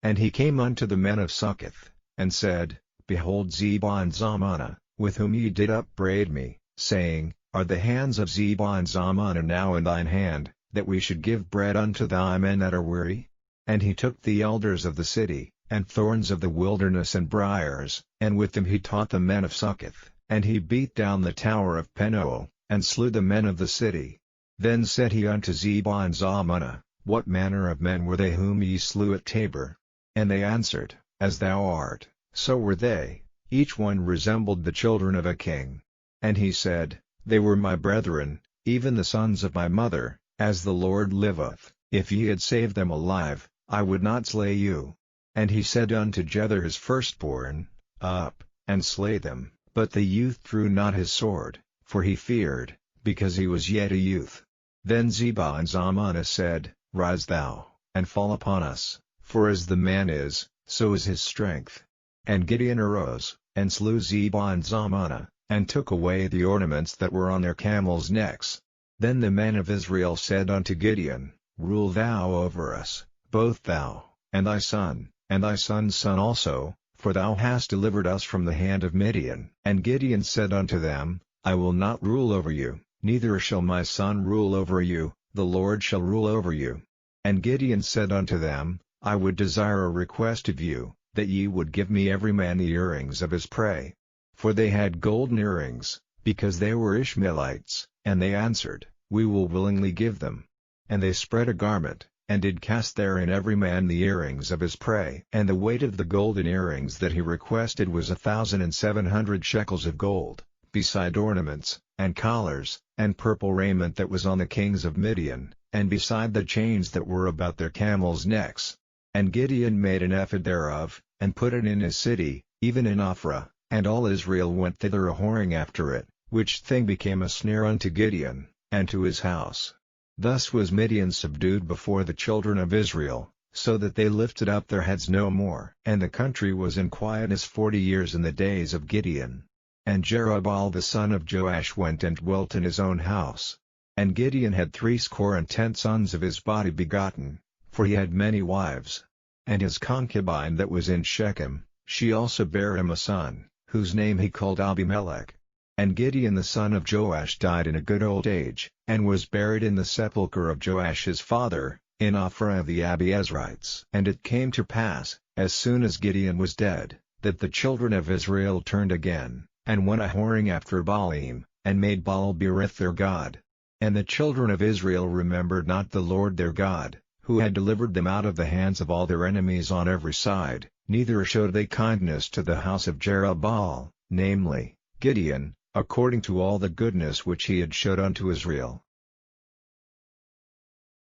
And he came unto the men of Succoth, and said, Behold Zebah and Zalmunna, with whom ye did upbraid me, saying, Are the hands of Zebah and Zalmunna now in thine hand, that we should give bread unto thy men that are weary? And he took the elders of the city, and thorns of the wilderness and briars, and with them he taught the men of Succoth, and he beat down the tower of Penuel, and slew the men of the city. Then said he unto Zebah and Zalmunna, What manner of men were they whom ye slew at Tabor? And they answered, As thou art, so were they, each one resembled the children of a king. And he said, They were my brethren, even the sons of my mother, as the Lord liveth, if ye had saved them alive, I would not slay you. And he said unto Jether his firstborn, Up, and slay them. But the youth drew not his sword, for he feared, because he was yet a youth. Then Zebah and Zalmunna said, Rise thou, and fall upon us, for as the man is, so is his strength. And Gideon arose, and slew Zebah and Zalmunna, and took away the ornaments that were on their camels' necks. Then the men of Israel said unto Gideon, Rule thou over us, both thou, and thy son, and thy son's son also, for thou hast delivered us from the hand of Midian. And Gideon said unto them, I will not rule over you, neither shall my son rule over you, the Lord shall rule over you. And Gideon said unto them, I would desire a request of you, that ye would give me every man the earrings of his prey. For they had golden earrings, because they were Ishmaelites, and they answered, We will willingly give them. And they spread a garment, and did cast therein every man the earrings of his prey. And the weight of the golden earrings that he requested was 1,700 shekels of gold, beside ornaments, and collars, and purple raiment that was on the kings of Midian, and beside the chains that were about their camels' necks. And Gideon made an ephod thereof, and put it in his city, even in Ophrah, and all Israel went thither a-whoring after it, which thing became a snare unto Gideon, and to his house. Thus was Midian subdued before the children of Israel, so that they lifted up their heads no more. And the country was in quietness 40 years in the days of Gideon. And Jerubbaal the son of Joash went and dwelt in his own house. And Gideon had 70 sons of his body begotten, for he had many wives. And his concubine that was in Shechem, she also bare him a son, whose name he called Abimelech. And Gideon the son of Joash died in a good old age, and was buried in the sepulchre of Joash his father, in Ophrah of the Abiezrites. And it came to pass, as soon as Gideon was dead, that the children of Israel turned again, and went a-whoring after Baalim, and made Baal-berith their god. And the children of Israel remembered not the Lord their God, who had delivered them out of the hands of all their enemies on every side, neither showed they kindness to the house of Jerubbaal, namely, Gideon, according to all the goodness which he had showed unto Israel.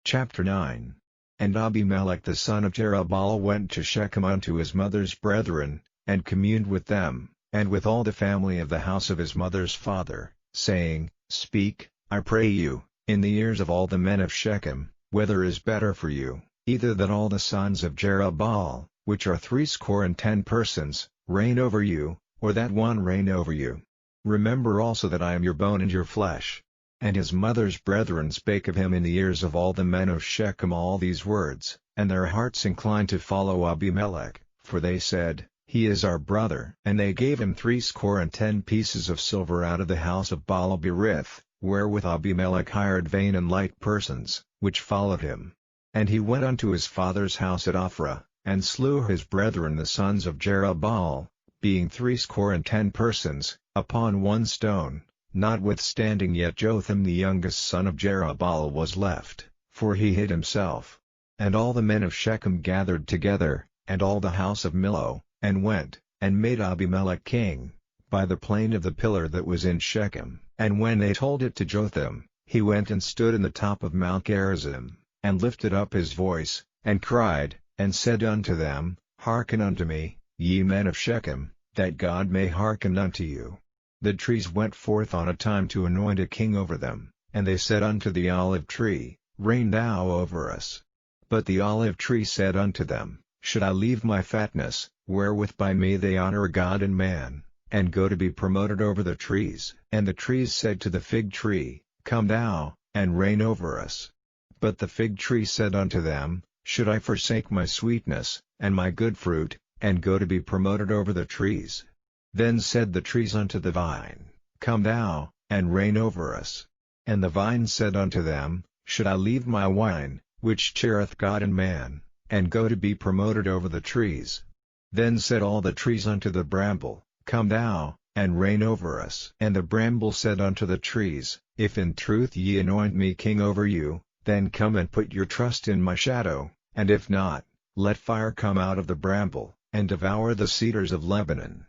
Chapter 9. And Abimelech the son of Jerubbaal went to Shechem unto his mother's brethren, and communed with them, and with all the family of the house of his mother's father, saying, Speak, I pray you, in the ears of all the men of Shechem, whether is better for you, either that all the sons of Jerubbaal, which are 70 persons, reign over you, or that one reign over you. Remember also that I am your bone and your flesh. And his mother's brethren spake of him in the ears of all the men of Shechem all these words, and their hearts inclined to follow Abimelech, for they said, he is our brother. And they gave him 70 pieces of silver out of the house of Baal-berith, wherewith Abimelech hired vain and light persons, which followed him. And he went unto his father's house at Ophrah, and slew his brethren the sons of Jerubbaal, being 70 persons, upon one stone. Notwithstanding yet Jotham the youngest son of Jerubbaal was left, for he hid himself. And all the men of Shechem gathered together, and all the house of Millo, and went, and made Abimelech king, by the plain of the pillar that was in Shechem. And when they told it to Jotham, he went and stood in the top of Mount Gerizim, and lifted up his voice, and cried, and said unto them, Hearken unto me, ye men of Shechem, that God may hearken unto you. The trees went forth on a time to anoint a king over them, and they said unto the olive tree, Reign thou over us. But the olive tree said unto them, Should I leave my fatness, wherewith by me they honor God and man, and go to be promoted over the trees? And the trees said to the fig tree, Come thou, and reign over us. But the fig tree said unto them, Should I forsake my sweetness, and my good fruit, and go to be promoted over the trees? Then said the trees unto the vine, Come thou, and reign over us. And the vine said unto them, Should I leave my wine, which cheereth God and man, and go to be promoted over the trees? Then said all the trees unto the bramble, Come thou, and reign over us. And the bramble said unto the trees, If in truth ye anoint me king over you, then come and put your trust in my shadow, and if not, let fire come out of the bramble, and devour the cedars of Lebanon.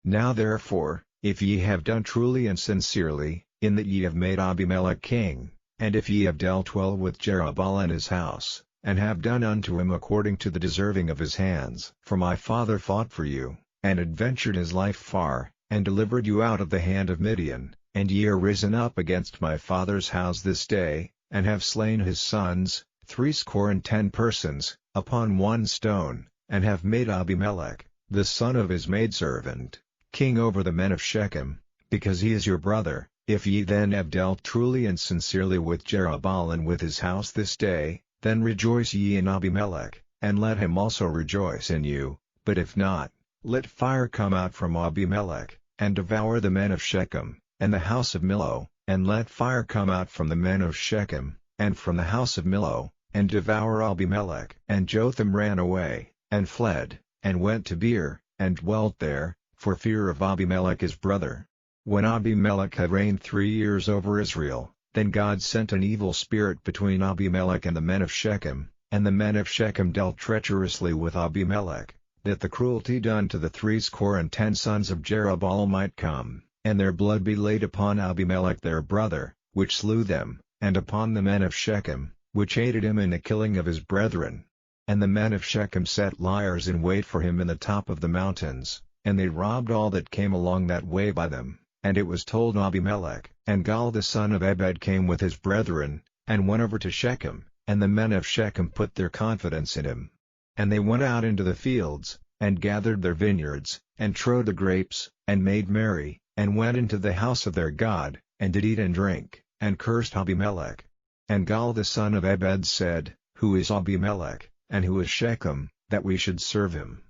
Now therefore, if ye have done truly and sincerely, in that ye have made Abimelech king, and if ye have dealt well with Jerubbaal and his house, and have done unto him according to the deserving of his hands, for my father fought for you, and adventured his life far, and delivered you out of the hand of Midian, and ye are risen up against my father's house this day, and have slain his sons, 70 persons, upon one stone, and have made Abimelech, the son of his maidservant, king over the men of Shechem, because he is your brother. If ye then have dealt truly and sincerely with Jerubbaal and with his house this day, then rejoice ye in Abimelech, and let him also rejoice in you. But if not, let fire come out from Abimelech, and devour the men of Shechem, and the house of Millo, and let fire come out from the men of Shechem, and from the house of Millo, and devour Abimelech. And Jotham ran away, and fled, and went to Beer, and dwelt there, for fear of Abimelech his brother. When Abimelech had reigned 3 years over Israel, then God sent an evil spirit between Abimelech and the men of Shechem, and the men of Shechem dealt treacherously with Abimelech, that the cruelty done to the 70 sons of Jerubbaal might come, and their blood be laid upon Abimelech their brother, which slew them, and upon the men of Shechem, which aided him in the killing of his brethren. And the men of Shechem set liers in wait for him in the top of the mountains, and they robbed all that came along that way by them. And it was told Abimelech. And Gaal the son of Ebed came with his brethren, and went over to Shechem, and the men of Shechem put their confidence in him. And they went out into the fields, and gathered their vineyards, and trode the grapes, and made merry, and went into the house of their God, and did eat and drink, and cursed Abimelech. And Gaal the son of Ebed said, Who is Abimelech, and who is Shechem, that we should serve him?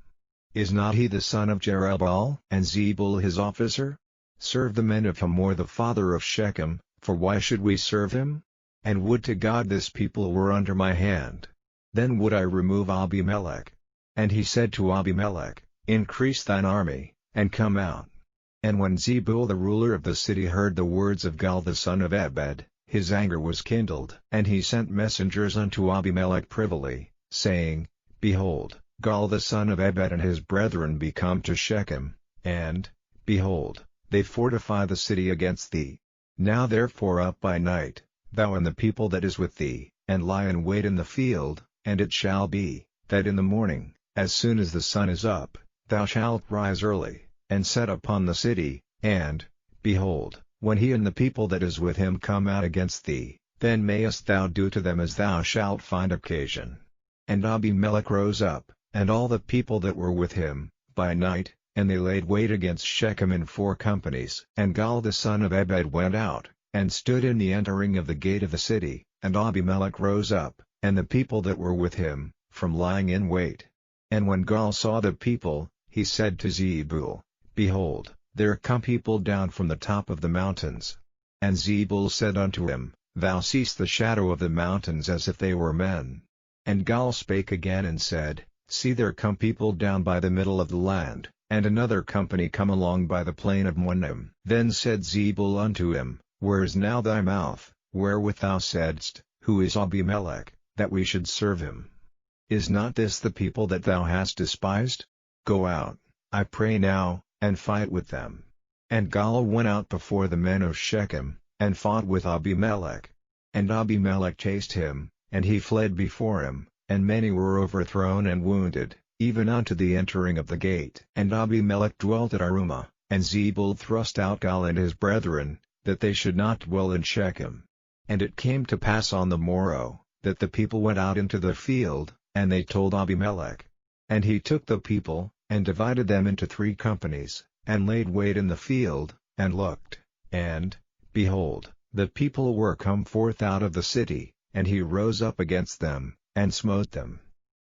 Is not he the son of Jerubbaal, and Zebul his officer? Serve the men of Hamor the father of Shechem, for why should we serve him? And would to God this people were under my hand. Then would I remove Abimelech. And he said to Abimelech, Increase thine army, and come out. And when Zebul the ruler of the city heard the words of Gaal the son of Ebed, his anger was kindled. And he sent messengers unto Abimelech privily, saying, Behold, Gaal the son of Ebed and his brethren be come to Shechem, and, behold, they fortify the city against thee. Now therefore up by night, thou and the people that is with thee, and lie in wait in the field, and it shall be, that in the morning, as soon as the sun is up, thou shalt rise early, and set upon the city, and, behold, when he and the people that is with him come out against thee, then mayest thou do to them as thou shalt find occasion. And Abimelech rose up, and all the people that were with him, by night, and they laid wait against Shechem in 4 companies. And Gaal the son of Ebed went out, and stood in the entering of the gate of the city, and Abimelech rose up, and the people that were with him, from lying in wait. And when Gaal saw the people, he said to Zebul, Behold, there come people down from the top of the mountains. And Zebul said unto him, Thou seest the shadow of the mountains as if they were men. And Gal spake again and said, See, there come people down by the middle of the land, and another company come along by the plain of Monim. Then said Zebul unto him, Where is now thy mouth, wherewith thou saidst, Who is Abimelech, that we should serve him? Is not this the people that thou hast despised? Go out, I pray now, and fight with them. And Gal went out before the men of Shechem, and fought with Abimelech. And Abimelech chased him, and he fled before him, and many were overthrown and wounded, even unto the entering of the gate. And Abimelech dwelt at Arumah, and Zebul thrust out Gal and his brethren, that they should not dwell in Shechem. And it came to pass on the morrow, that the people went out into the field, and they told Abimelech. And he took the people, and divided them into 3 companies, and laid wait in the field, and looked, and, behold, the people were come forth out of the city, and he rose up against them, and smote them.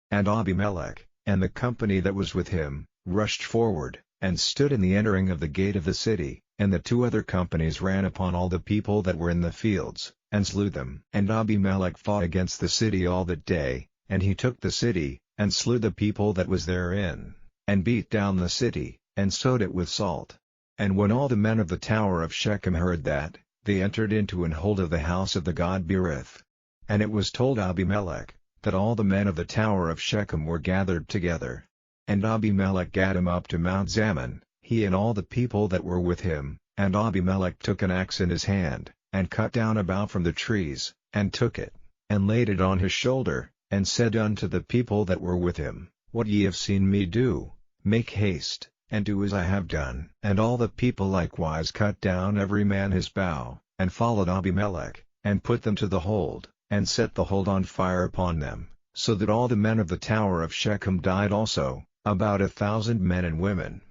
And Abimelech, and the company that was with him, rushed forward, and stood in the entering of the gate of the city, and the 2 other companies ran upon all the people that were in the fields, and slew them. And Abimelech fought against the city all that day, and he took the city, and slew the people that was therein, and beat down the city, and sowed it with salt. And when all the men of the tower of Shechem heard that, they entered into an hold of the house of the god Berith. And it was told Abimelech, that all the men of the tower of Shechem were gathered together. And Abimelech gat him up to Mount Zaman, he and all the people that were with him, and Abimelech took an axe in his hand, and cut down a bough from the trees, and took it, and laid it on his shoulder, and said unto the people that were with him, What ye have seen me do, make haste, and do as I have done. And all the people likewise cut down every man his bough, and followed Abimelech, and put them to the hold, and set the hold on fire upon them, so that all the men of the tower of Shechem died also, about 1,000 men and women.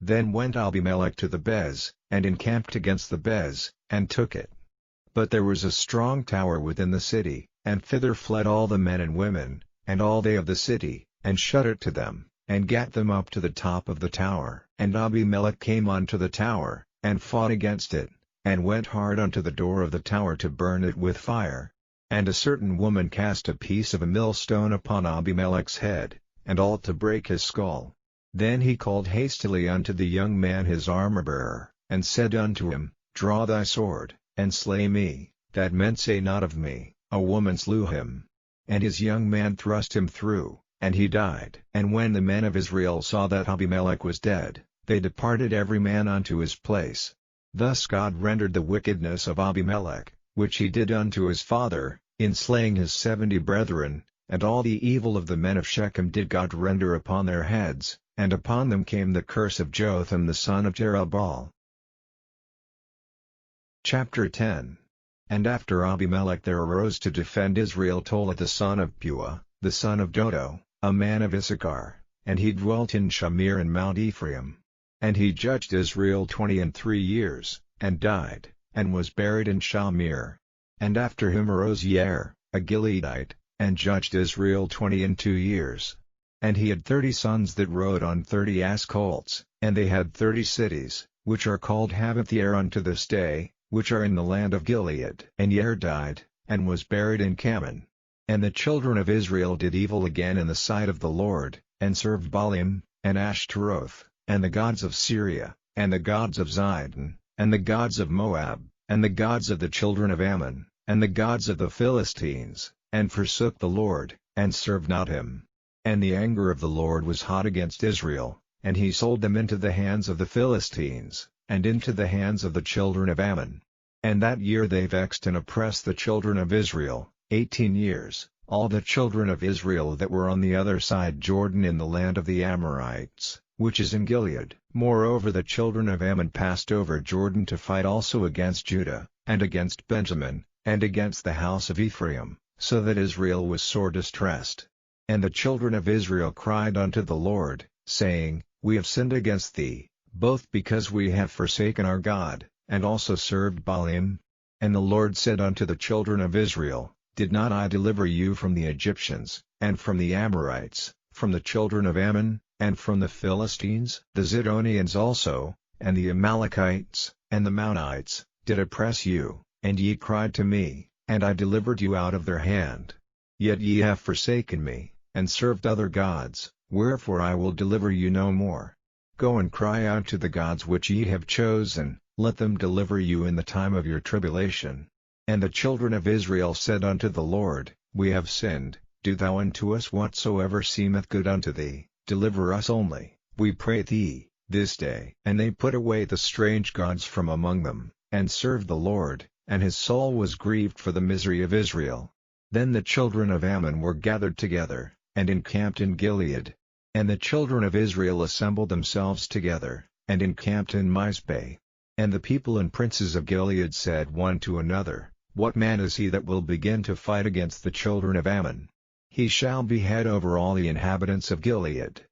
Then went Abimelech to the Bez, and encamped against the Bez, and took it. But there was a strong tower within the city, and thither fled all the men and women, and all they of the city, and shut it to them, and gat them up to the top of the tower. And Abimelech came unto the tower, and fought against it, and went hard unto the door of the tower to burn it with fire. And a certain woman cast a piece of a millstone upon Abimelech's head, and all to break his skull. Then he called hastily unto the young man his armor-bearer, and said unto him, Draw thy sword, and slay me, that men say not of me, A woman slew him. And his young man thrust him through, and he died. And when the men of Israel saw that Abimelech was dead, they departed every man unto his place. Thus God rendered the wickedness of Abimelech, which he did unto his father, in slaying his 70 brethren, and all the evil of the men of Shechem did God render upon their heads, and upon them came the curse of Jotham the son of Jerubbaal. Chapter 10. And after Abimelech there arose to defend Israel Tola the son of Puah, the son of Dodo, a man of Issachar, and he dwelt in Shamir in Mount Ephraim. And he judged Israel 23 years, and died, and was buried in Shamir. And after him arose Yair, a Gileadite, and judged Israel 22 years. And he had 30 sons that rode on 30 ass colts, and they had 30 cities, which are called Havoth-Yair unto this day, which are in the land of Gilead. And Yair died, and was buried in Cammon. And the children of Israel did evil again in the sight of the Lord, and served Baalim, and Ashtaroth, and the gods of Syria, and the gods of Zidon, and the gods of Moab, and the gods of the children of Ammon, and the gods of the Philistines, and forsook the Lord, and served not him. And the anger of the Lord was hot against Israel, and he sold them into the hands of the Philistines, and into the hands of the children of Ammon. And that year they vexed and oppressed the children of Israel, 18 years, all the children of Israel that were on the other side Jordan in the land of the Amorites, which is in Gilead. Moreover the children of Ammon passed over Jordan to fight also against Judah, and against Benjamin, and against the house of Ephraim, so that Israel was sore distressed. And the children of Israel cried unto the Lord, saying, We have sinned against thee, both because we have forsaken our God, and also served Baalim. And the Lord said unto the children of Israel, Did not I deliver you from the Egyptians, and from the Amorites, from the children of Ammon, and from the Philistines the Zidonians also, and the Amalekites, and the Maonites, did oppress you, and ye cried to me, and I delivered you out of their hand. Yet ye have forsaken me, and served other gods, wherefore I will deliver you no more. Go and cry out to the gods which ye have chosen, let them deliver you in the time of your tribulation. And the children of Israel said unto the Lord, We have sinned, do thou unto us whatsoever seemeth good unto thee, deliver us only, we pray thee, this day. And they put away the strange gods from among them, and served the Lord, and his soul was grieved for the misery of Israel. Then the children of Ammon were gathered together, and encamped in Gilead. And the children of Israel assembled themselves together, and encamped in Mizpeh. And the people and princes of Gilead said one to another, What man is he that will begin to fight against the children of Ammon? He shall be head over all the inhabitants of Gilead.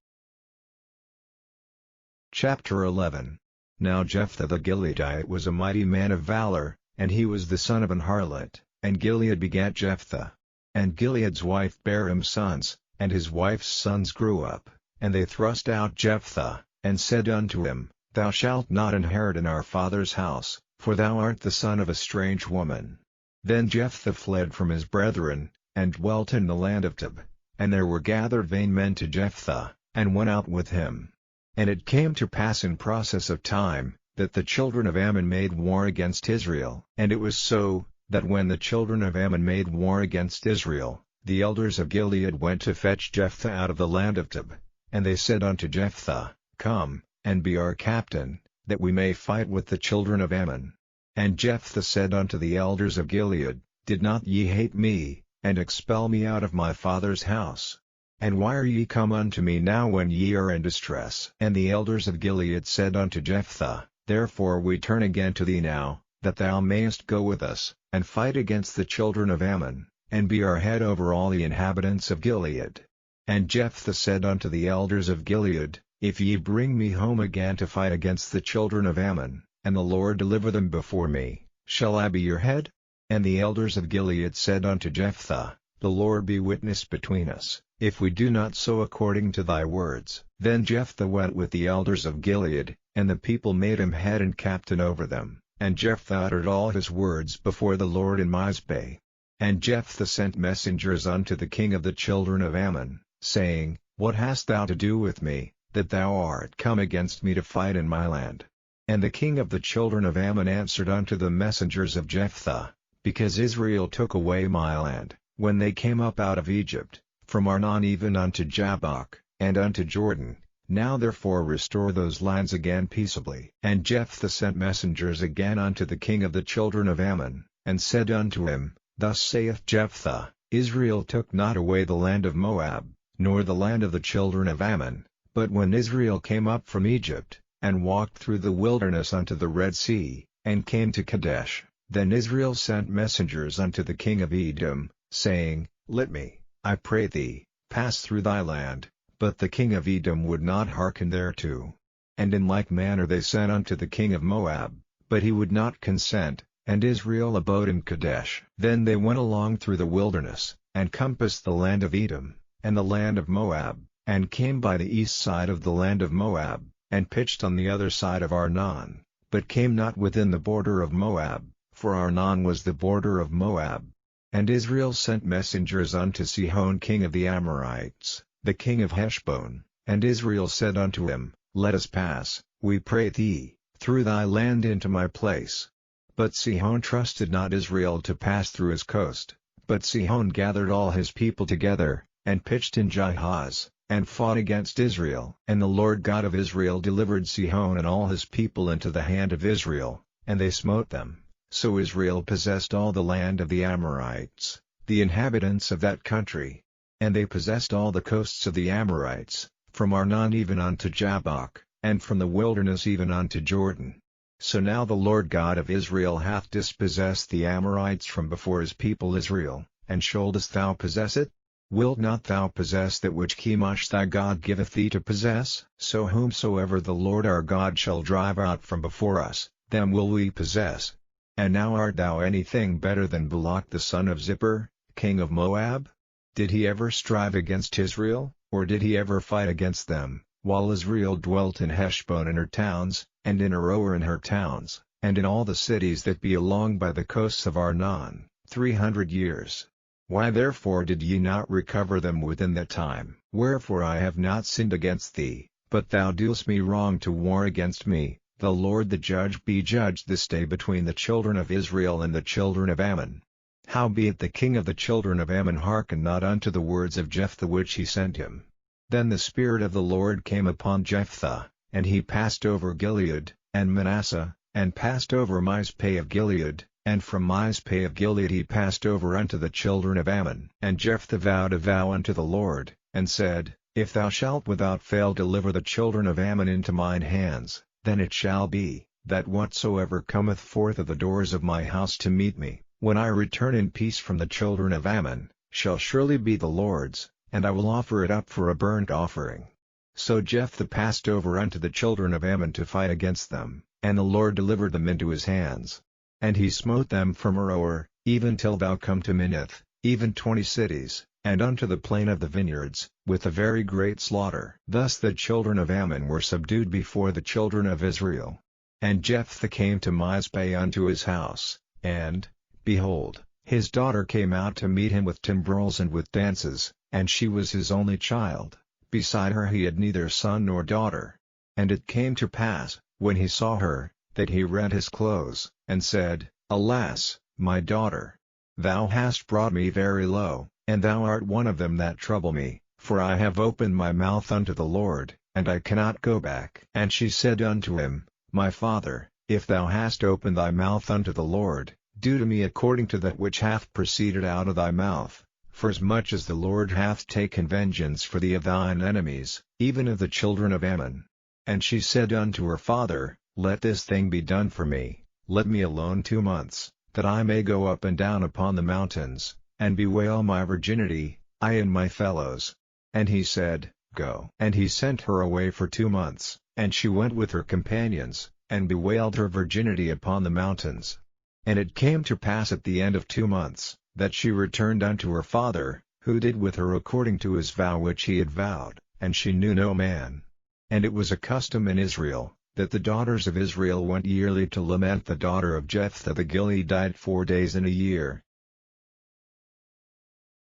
Chapter 11. Now Jephthah the Gileadite was a mighty man of valor, and he was the son of an harlot, and Gilead begat Jephthah. And Gilead's wife bare him sons, and his wife's sons grew up, and they thrust out Jephthah, and said unto him, Thou shalt not inherit in our father's house, for thou art the son of a strange woman. Then Jephthah fled from his brethren, and dwelt in the land of Tob, and there were gathered vain men to Jephthah, and went out with him. And it came to pass in process of time, that the children of Ammon made war against Israel. And it was so, that when the children of Ammon made war against Israel, the elders of Gilead went to fetch Jephthah out of the land of Tob. And they said unto Jephthah, Come, and be our captain, that we may fight with the children of Ammon. And Jephthah said unto the elders of Gilead, Did not ye hate me, and expel me out of my father's house? And why are ye come unto me now when ye are in distress? And the elders of Gilead said unto Jephthah, Therefore we turn again to thee now, that thou mayest go with us, and fight against the children of Ammon, and be our head over all the inhabitants of Gilead. And Jephthah said unto the elders of Gilead, If ye bring me home again to fight against the children of Ammon, and the Lord deliver them before me, shall I be your head? And the elders of Gilead said unto Jephthah, The Lord be witness between us, if we do not so according to thy words. Then Jephthah went with the elders of Gilead, and the people made him head and captain over them, and Jephthah uttered all his words before the Lord in Mizpeh. And Jephthah sent messengers unto the king of the children of Ammon, saying, What hast thou to do with me, that thou art come against me to fight in my land? And the king of the children of Ammon answered unto the messengers of Jephthah, Because Israel took away my land, when they came up out of Egypt, from Arnon even unto Jabbok, and unto Jordan, now therefore restore those lands again peaceably. And Jephthah sent messengers again unto the king of the children of Ammon, and said unto him, Thus saith Jephthah, Israel took not away the land of Moab, nor the land of the children of Ammon, but when Israel came up from Egypt, and walked through the wilderness unto the Red Sea, and came to Kadesh, then Israel sent messengers unto the king of Edom, saying, Let me, I pray thee, pass through thy land. But the king of Edom would not hearken thereto. And in like manner they sent unto the king of Moab, but he would not consent, and Israel abode in Kadesh. Then they went along through the wilderness, and compassed the land of Edom, and the land of Moab, and came by the east side of the land of Moab, and pitched on the other side of Arnon, but came not within the border of Moab, for Arnon was the border of Moab. And Israel sent messengers unto Sihon king of the Amorites, the king of Heshbon, and Israel said unto him, Let us pass, we pray thee, through thy land into my place. But Sihon trusted not Israel to pass through his coast, but Sihon gathered all his people together, and pitched in Jahaz, and fought against Israel. And the Lord God of Israel delivered Sihon and all his people into the hand of Israel, and they smote them. So Israel possessed all the land of the Amorites, the inhabitants of that country. And they possessed all the coasts of the Amorites, from Arnon even unto Jabbok, and from the wilderness even unto Jordan. So now the Lord God of Israel hath dispossessed the Amorites from before his people Israel, and shouldest thou possess it? Wilt not thou possess that which Chemosh thy God giveth thee to possess? So whomsoever the Lord our God shall drive out from before us, them will we possess. And now art thou anything better than Balak the son of Zippor, king of Moab? Did he ever strive against Israel, or did he ever fight against them, while Israel dwelt in Heshbon and her towns, and in Aroer and her towns, and in all the cities that be along by the coasts of Arnon, 300 years. Why therefore did ye not recover them within that time? Wherefore I have not sinned against thee, but thou doest me wrong to war against me. The Lord the judge be judged this day between the children of Israel and the children of Ammon. Howbeit the king of the children of Ammon hearkened not unto the words of Jephthah which he sent him. Then the Spirit of the Lord came upon Jephthah, and he passed over Gilead, and Manasseh, and passed over Mizpeh of Gilead, and from Mizpeh of Gilead he passed over unto the children of Ammon. And Jephthah vowed a vow unto the Lord, and said, If thou shalt without fail deliver the children of Ammon into mine hands, then it shall be, that whatsoever cometh forth of the doors of my house to meet me, when I return in peace from the children of Ammon, shall surely be the Lord's, and I will offer it up for a burnt offering. So Jephthah passed over unto the children of Ammon to fight against them, and the Lord delivered them into his hands. And he smote them from Aroer, even till thou come to Minnith, even 20 cities, and unto the plain of the vineyards, with a very great slaughter. Thus the children of Ammon were subdued before the children of Israel. And Jephthah came to Mizpeh unto his house, and, behold, his daughter came out to meet him with timbrels and with dances, and she was his only child. Beside her he had neither son nor daughter. And it came to pass, when he saw her, that he rent his clothes, and said, Alas, my daughter! Thou hast brought me very low, and thou art one of them that trouble me, for I have opened my mouth unto the Lord, and I cannot go back. And she said unto him, My father, if thou hast opened thy mouth unto the Lord, do to me according to that which hath proceeded out of thy mouth, forasmuch as the Lord hath taken vengeance for thee of thine enemies, even of the children of Ammon. And she said unto her father, Let this thing be done for me, let me alone 2 months, that I may go up and down upon the mountains, and bewail my virginity, I and my fellows. And he said, Go. And he sent her away for 2 months, and she went with her companions, and bewailed her virginity upon the mountains. And it came to pass at the end of 2 months, that she returned unto her father, who did with her according to his vow which he had vowed, and she knew no man. And it was a custom in Israel, that the daughters of Israel went yearly to lament the daughter of Jephthah the Gileadite 4 days in a year.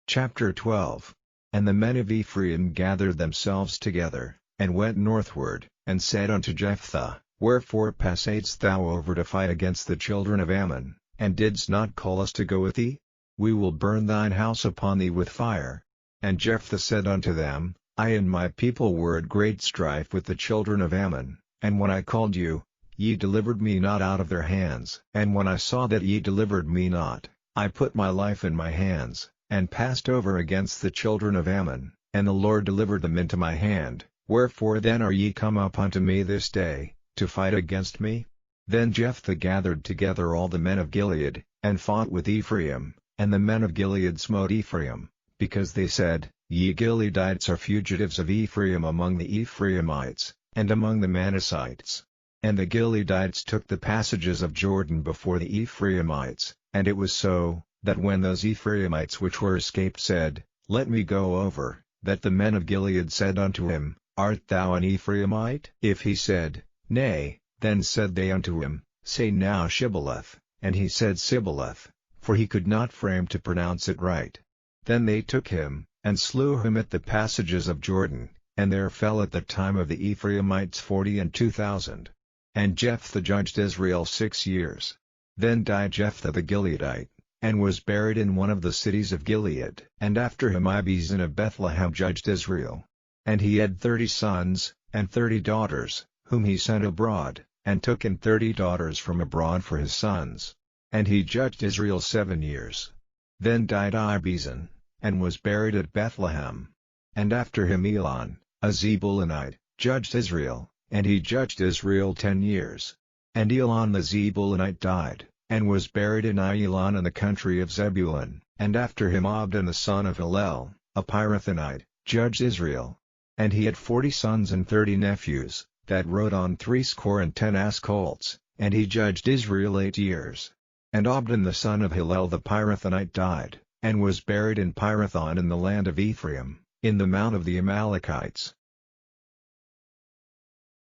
Chapter 12. And the men of Ephraim gathered themselves together, and went northward, and said unto Jephthah, Wherefore passadst thou over to fight against the children of Ammon, and didst not call us to go with thee? We will burn thine house upon thee with fire. And Jephthah said unto them, I and my people were at great strife with the children of Ammon, and when I called you, ye delivered me not out of their hands. And when I saw that ye delivered me not, I put my life in my hands, and passed over against the children of Ammon, and the Lord delivered them into my hand. Wherefore then are ye come up unto me this day, to fight against me? Then Jephthah gathered together all the men of Gilead, and fought with Ephraim, and the men of Gilead smote Ephraim, because they said, Ye Gileadites are fugitives of Ephraim among the Ephraimites, and among the Manassites. And the Gileadites took the passages of Jordan before the Ephraimites, and it was so, that when those Ephraimites which were escaped said, Let me go over, that the men of Gilead said unto him, Art thou an Ephraimite? If he said, Nay, then said they unto him, Say now Shibboleth, and he said Sibboleth, for he could not frame to pronounce it right. Then they took him, and slew him at the passages of Jordan, and there fell at the time of the Ephraimites 42,000. And Jephthah judged Israel 6 years. Then died Jephthah the Gileadite, and was buried in one of the cities of Gilead. And after him Abizan of Bethlehem judged Israel. And he had 30 sons, and 30 daughters, whom he sent abroad, and took in 30 daughters from abroad for his sons. And he judged Israel 7 years. Then died Abizan, and was buried at Bethlehem. And after him Elon, a Zebulunite, judged Israel, and he judged Israel 10 years. And Elon the Zebulunite died, and was buried in Ailon in the country of Zebulun. And after him Abdon the son of Hillel, a Pirathonite, judged Israel. And he had 40 sons and 30 nephews, that rode on 70 ass colts, and he judged Israel 8 years. And Abdon the son of Hillel the Pirathonite died, and was buried in Pirathon in the land of Ephraim, in the mount of the Amalekites.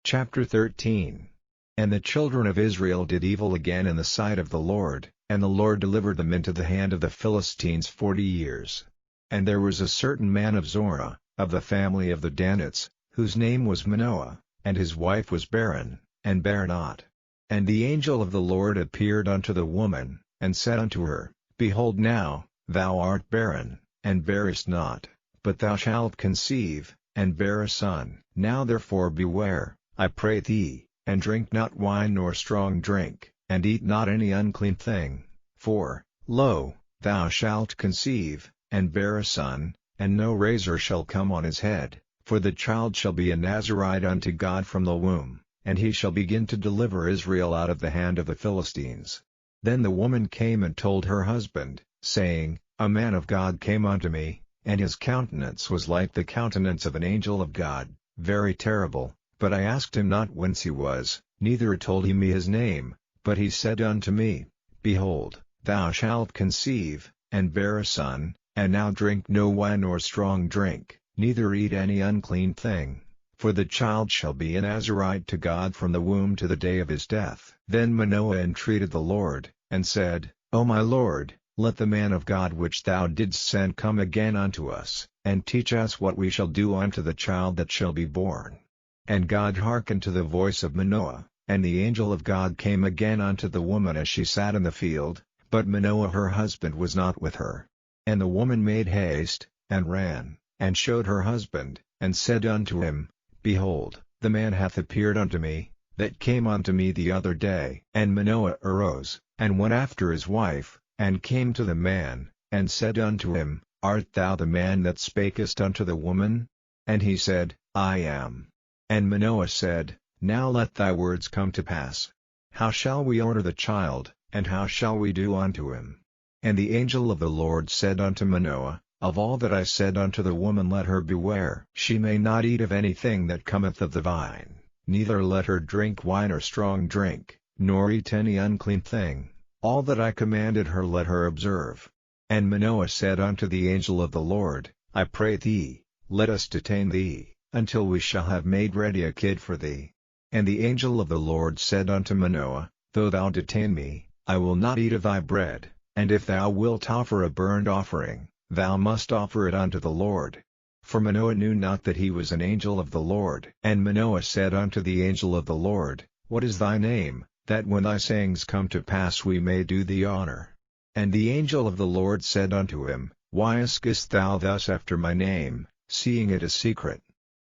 Chapter 13. And the children of Israel did evil again in the sight of the Lord, and the Lord delivered them into the hand of the Philistines 40 years. And there was a certain man of Zorah, of the family of the Danites, whose name was Manoah, and his wife was barren, and bare not. And the angel of the Lord appeared unto the woman, and said unto her, Behold now, thou art barren, and bearest not, but thou shalt conceive, and bear a son. Now therefore beware, I pray thee, and drink not wine nor strong drink, and eat not any unclean thing, for, lo, thou shalt conceive, and bear a son, and no razor shall come on his head, for the child shall be a Nazarite unto God from the womb, and he shall begin to deliver Israel out of the hand of the Philistines. Then the woman came and told her husband, saying, A man of God came unto me, and his countenance was like the countenance of an angel of God, very terrible, but I asked him not whence he was, neither told he me his name, but he said unto me, Behold, thou shalt conceive, and bear a son, and now drink no wine nor strong drink, neither eat any unclean thing, for the child shall be a Nazarite to God from the womb to the day of his death. Then Manoah entreated the Lord, and said, O my Lord, let the man of God which thou didst send come again unto us, and teach us what we shall do unto the child that shall be born. And God hearkened to the voice of Manoah, and the angel of God came again unto the woman as she sat in the field, but Manoah her husband was not with her. And the woman made haste, and ran, and showed her husband, and said unto him, Behold, the man hath appeared unto me, that came unto me the other day. And Manoah arose, and went after his wife, and came to the man, and said unto him, Art thou the man that spakest unto the woman? And he said, I am. And Manoah said, Now let thy words come to pass. How shall we order the child, and how shall we do unto him? And the angel of the Lord said unto Manoah, Of all that I said unto the woman let her beware. She may not eat of anything that cometh of the vine, neither let her drink wine or strong drink, nor eat any unclean thing. All that I commanded her let her observe. And Manoah said unto the angel of the Lord, I pray thee, let us detain thee, until we shall have made ready a kid for thee. And the angel of the Lord said unto Manoah, Though thou detain me, I will not eat of thy bread, and if thou wilt offer a burnt offering, thou must offer it unto the Lord. For Manoah knew not that he was an angel of the Lord. And Manoah said unto the angel of the Lord, What is thy name, that when thy sayings come to pass we may do thee honor? And the angel of the Lord said unto him, Why askest thou thus after my name, seeing it is secret?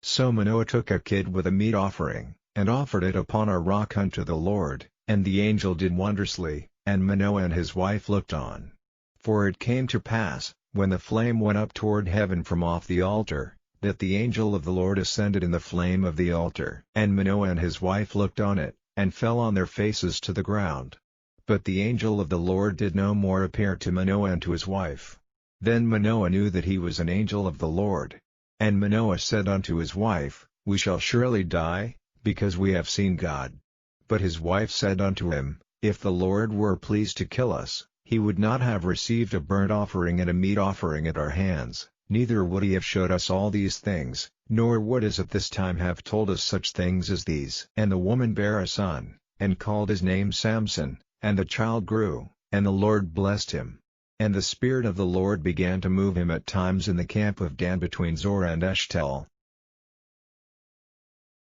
So Manoah took a kid with a meat offering, and offered it upon a rock unto the Lord, and the angel did wondrously, and Manoah and his wife looked on. For it came to pass, when the flame went up toward heaven from off the altar, that the angel of the Lord ascended in the flame of the altar. And Manoah and his wife looked on it, and fell on their faces to the ground. But the angel of the Lord did no more appear to Manoah and to his wife. Then Manoah knew that he was an angel of the Lord. And Manoah said unto his wife, We shall surely die, because we have seen God. But his wife said unto him, If the Lord were pleased to kill us, he would not have received a burnt offering and a meat offering at our hands, neither would he have showed us all these things, nor would as at this time have told us such things as these. And the woman bare a son, and called his name Samson, and the child grew, and the Lord blessed him. And the Spirit of the Lord began to move him at times in the camp of Dan between Zorah and Eshtaol.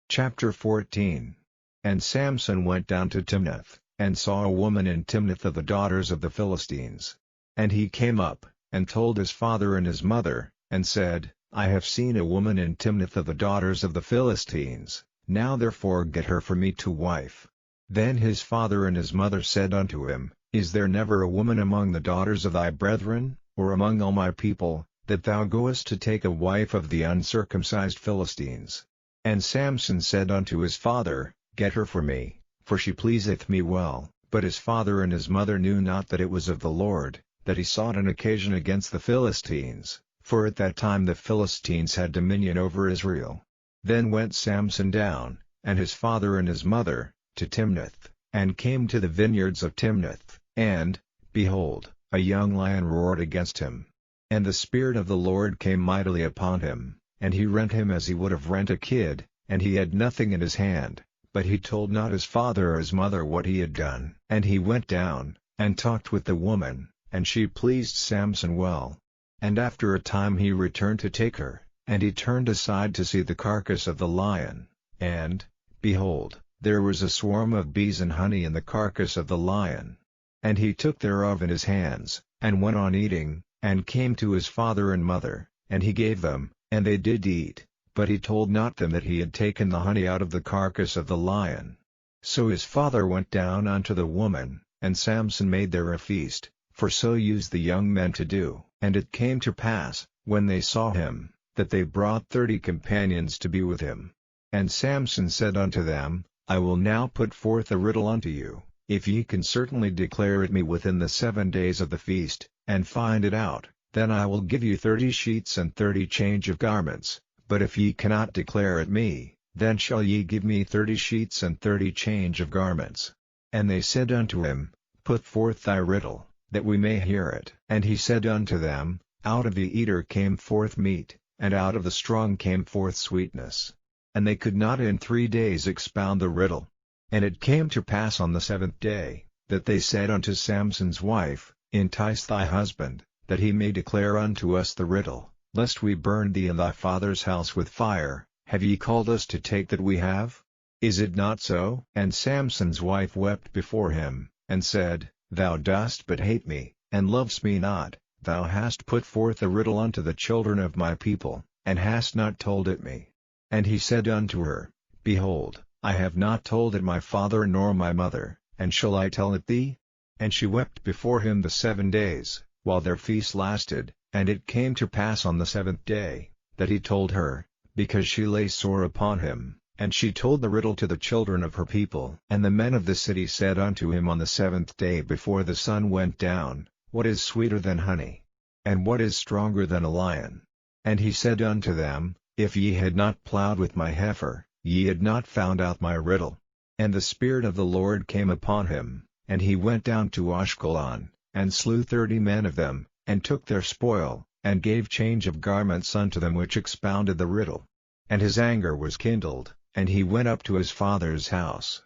Chapter 14. And Samson went down to Timnath, and saw a woman in Timnath of the daughters of the Philistines. And he came up, and told his father and his mother, and said, I have seen a woman in Timnath of the daughters of the Philistines, now therefore get her for me to wife. Then his father and his mother said unto him, Is there never a woman among the daughters of thy brethren, or among all my people, that thou goest to take a wife of the uncircumcised Philistines? And Samson said unto his father, Get her for me, for she pleaseth me well. But his father and his mother knew not that it was of the Lord, that he sought an occasion against the Philistines, for at that time the Philistines had dominion over Israel. Then went Samson down, and his father and his mother, to Timnath, and came to the vineyards of Timnath, and, behold, a young lion roared against him. And the Spirit of the Lord came mightily upon him, and he rent him as he would have rent a kid, and he had nothing in his hand, but he told not his father or his mother what he had done. And he went down, and talked with the woman, and she pleased Samson well. And after a time he returned to take her, and he turned aside to see the carcass of the lion, and, behold, there was a swarm of bees and honey in the carcass of the lion. And he took thereof in his hands, and went on eating, and came to his father and mother, and he gave them, and they did eat, but he told not them that he had taken the honey out of the carcass of the lion. So his father went down unto the woman, and Samson made there a feast, for so used the young men to do. And it came to pass, when they saw him, that they brought 30 companions to be with him. And Samson said unto them, I will now put forth a riddle unto you, if ye can certainly declare it me within the 7 days of the feast, and find it out, then I will give you 30 sheets and 30 change of garments, but if ye cannot declare it me, then shall ye give me 30 sheets and 30 change of garments. And they said unto him, Put forth thy riddle, that we may hear it. And he said unto them, Out of the eater came forth meat, and out of the strong came forth sweetness. And they could not in 3 days expound the riddle. And it came to pass on the 7th day, that they said unto Samson's wife, Entice thy husband, that he may declare unto us the riddle, lest we burn thee and thy father's house with fire. Have ye called us to take that we have? Is it not so? And Samson's wife wept before him, and said, Thou dost but hate me, and lovest me not. Thou hast put forth a riddle unto the children of my people, and hast not told it me. And he said unto her, Behold, I have not told it my father nor my mother, and shall I tell it thee? And she wept before him the 7 days, while their feast lasted. And it came to pass on the 7th day, that he told her, because she lay sore upon him, and she told the riddle to the children of her people. And the men of the city said unto him on the 7th day before the sun went down, What is sweeter than honey? And what is stronger than a lion? And he said unto them, If ye had not plowed with my heifer, ye had not found out my riddle. And the Spirit of the Lord came upon him, and he went down to Ashkelon, and slew 30 men of them, and took their spoil, and gave change of garments unto them which expounded the riddle. And his anger was kindled, and he went up to his father's house.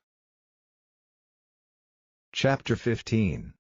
Chapter 15.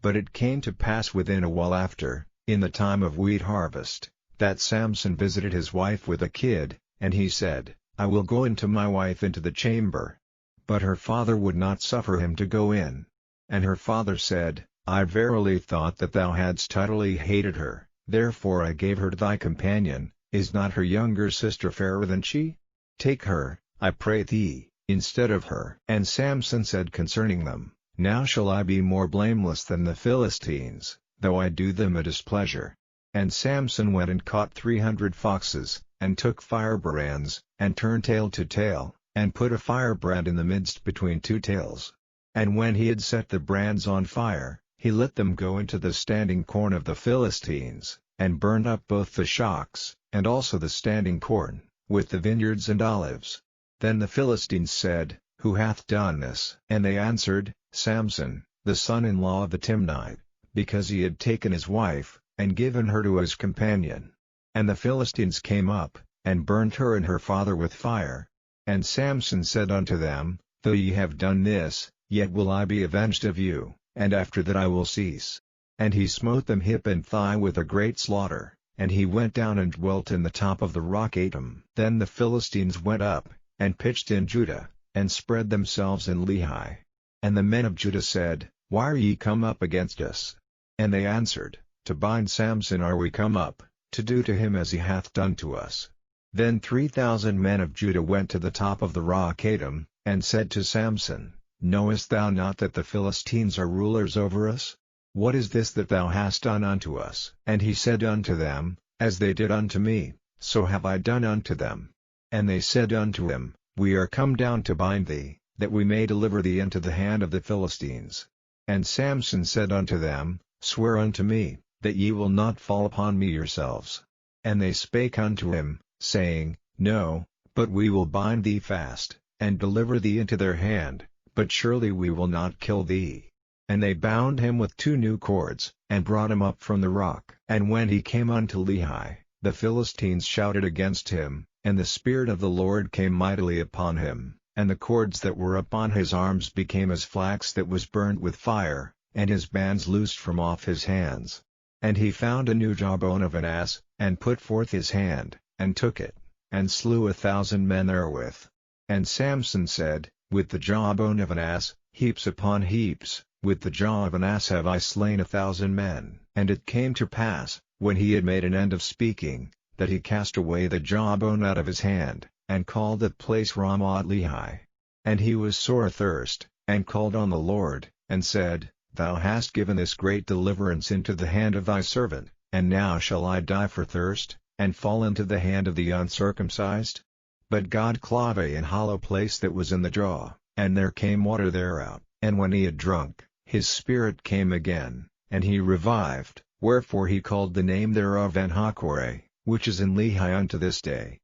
But it came to pass within a while after, in the time of wheat harvest, that Samson visited his wife with a kid, and he said, I will go into my wife into the chamber. But her father would not suffer him to go in. And her father said, I verily thought that thou hadst utterly hated her, therefore I gave her to thy companion. Is not her younger sister fairer than she? Take her, I pray thee, instead of her. And Samson said concerning them, Now shall I be more blameless than the Philistines, though I do them a displeasure. And Samson went and caught 300 foxes, and took firebrands, and turned tail to tail, and put a firebrand in the midst between 2 tails. And when he had set the brands on fire, he let them go into the standing corn of the Philistines, and burned up both the shocks, and also the standing corn, with the vineyards and olives. Then the Philistines said, Who hath done this? And they answered, Samson, the son-in-law of the Timnite, because he had taken his wife, and given her to his companion. And the Philistines came up, and burnt her and her father with fire. And Samson said unto them, Though ye have done this, yet will I be avenged of you, and after that I will cease. And he smote them hip and thigh with a great slaughter, and he went down and dwelt in the top of the rock Etam. Then the Philistines went up, and pitched in Judah, and spread themselves in Lehi. And the men of Judah said, Why are ye come up against us? And they answered, To bind Samson are we come up, to do to him as he hath done to us. Then 3,000 men of Judah went to the top of the rock Etam, and said to Samson, Knowest thou not that the Philistines are rulers over us? What is this that thou hast done unto us? And he said unto them, As they did unto me, so have I done unto them. And they said unto him, We are come down to bind thee, that we may deliver thee into the hand of the Philistines. And Samson said unto them, Swear unto me, that ye will not fall upon me yourselves. And they spake unto him, saying, No, but we will bind thee fast, and deliver thee into their hand, but surely we will not kill thee. And they bound him with 2 new cords, and brought him up from the rock. And when he came unto Lehi, the Philistines shouted against him, And the Spirit of the Lord came mightily upon him, and the cords that were upon his arms became as flax that was burnt with fire, and his bands loosed from off his hands. And he found a new jawbone of an ass, and put forth his hand, and took it, and slew 1,000 men therewith. And Samson said, With the jawbone of an ass, heaps upon heaps, with the jaw of an ass have I slain 1,000 men. And it came to pass, when he had made an end of speaking, that he cast away the jawbone out of his hand, and called that place Ramoth-Lehi. And he was sore athirst, and called on the Lord, and said, Thou hast given this great deliverance into the hand of thy servant, and now shall I die for thirst, and fall into the hand of the uncircumcised? But God clave an hollow place that was in the jaw, and there came water thereout, and when he had drunk, his spirit came again, and he revived, wherefore he called the name thereof En-hakkore, which is in Lehi unto this day.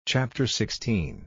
Chapter 16.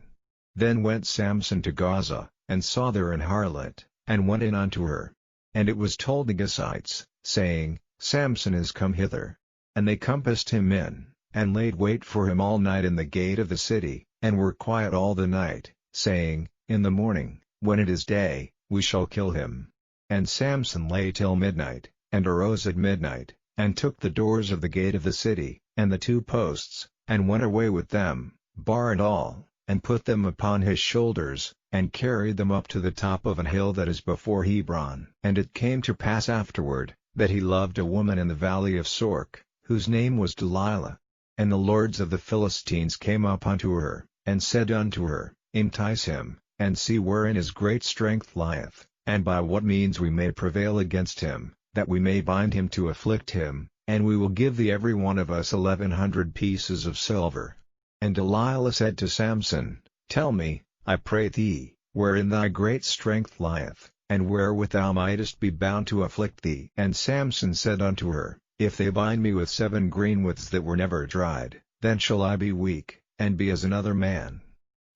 Then went Samson to Gaza, and saw there an harlot, and went in unto her. And it was told the Gazites, saying, Samson is come hither. And they compassed him in, and laid wait for him all night in the gate of the city, and were quiet all the night, saying, In the morning, when it is day, we shall kill him. And Samson lay till midnight, and arose at midnight, and took the doors of the gate of the city, and the 2 posts, and went away with them, bar and all, and put them upon his shoulders, and carried them up to the top of an hill that is before Hebron. And it came to pass afterward, that he loved a woman in the valley of Sorek, whose name was Delilah. And the lords of the Philistines came up unto her, and said unto her, Entice him, and see wherein his great strength lieth, and by what means we may prevail against him, that we may bind him to afflict him, and we will give thee every one of us 1,100 pieces of silver. And Delilah said to Samson, Tell me, I pray thee, wherein thy great strength lieth, and wherewith thou mightest be bound to afflict thee. And Samson said unto her, If they bind me with 7 greenwiths that were never dried, then shall I be weak, and be as another man.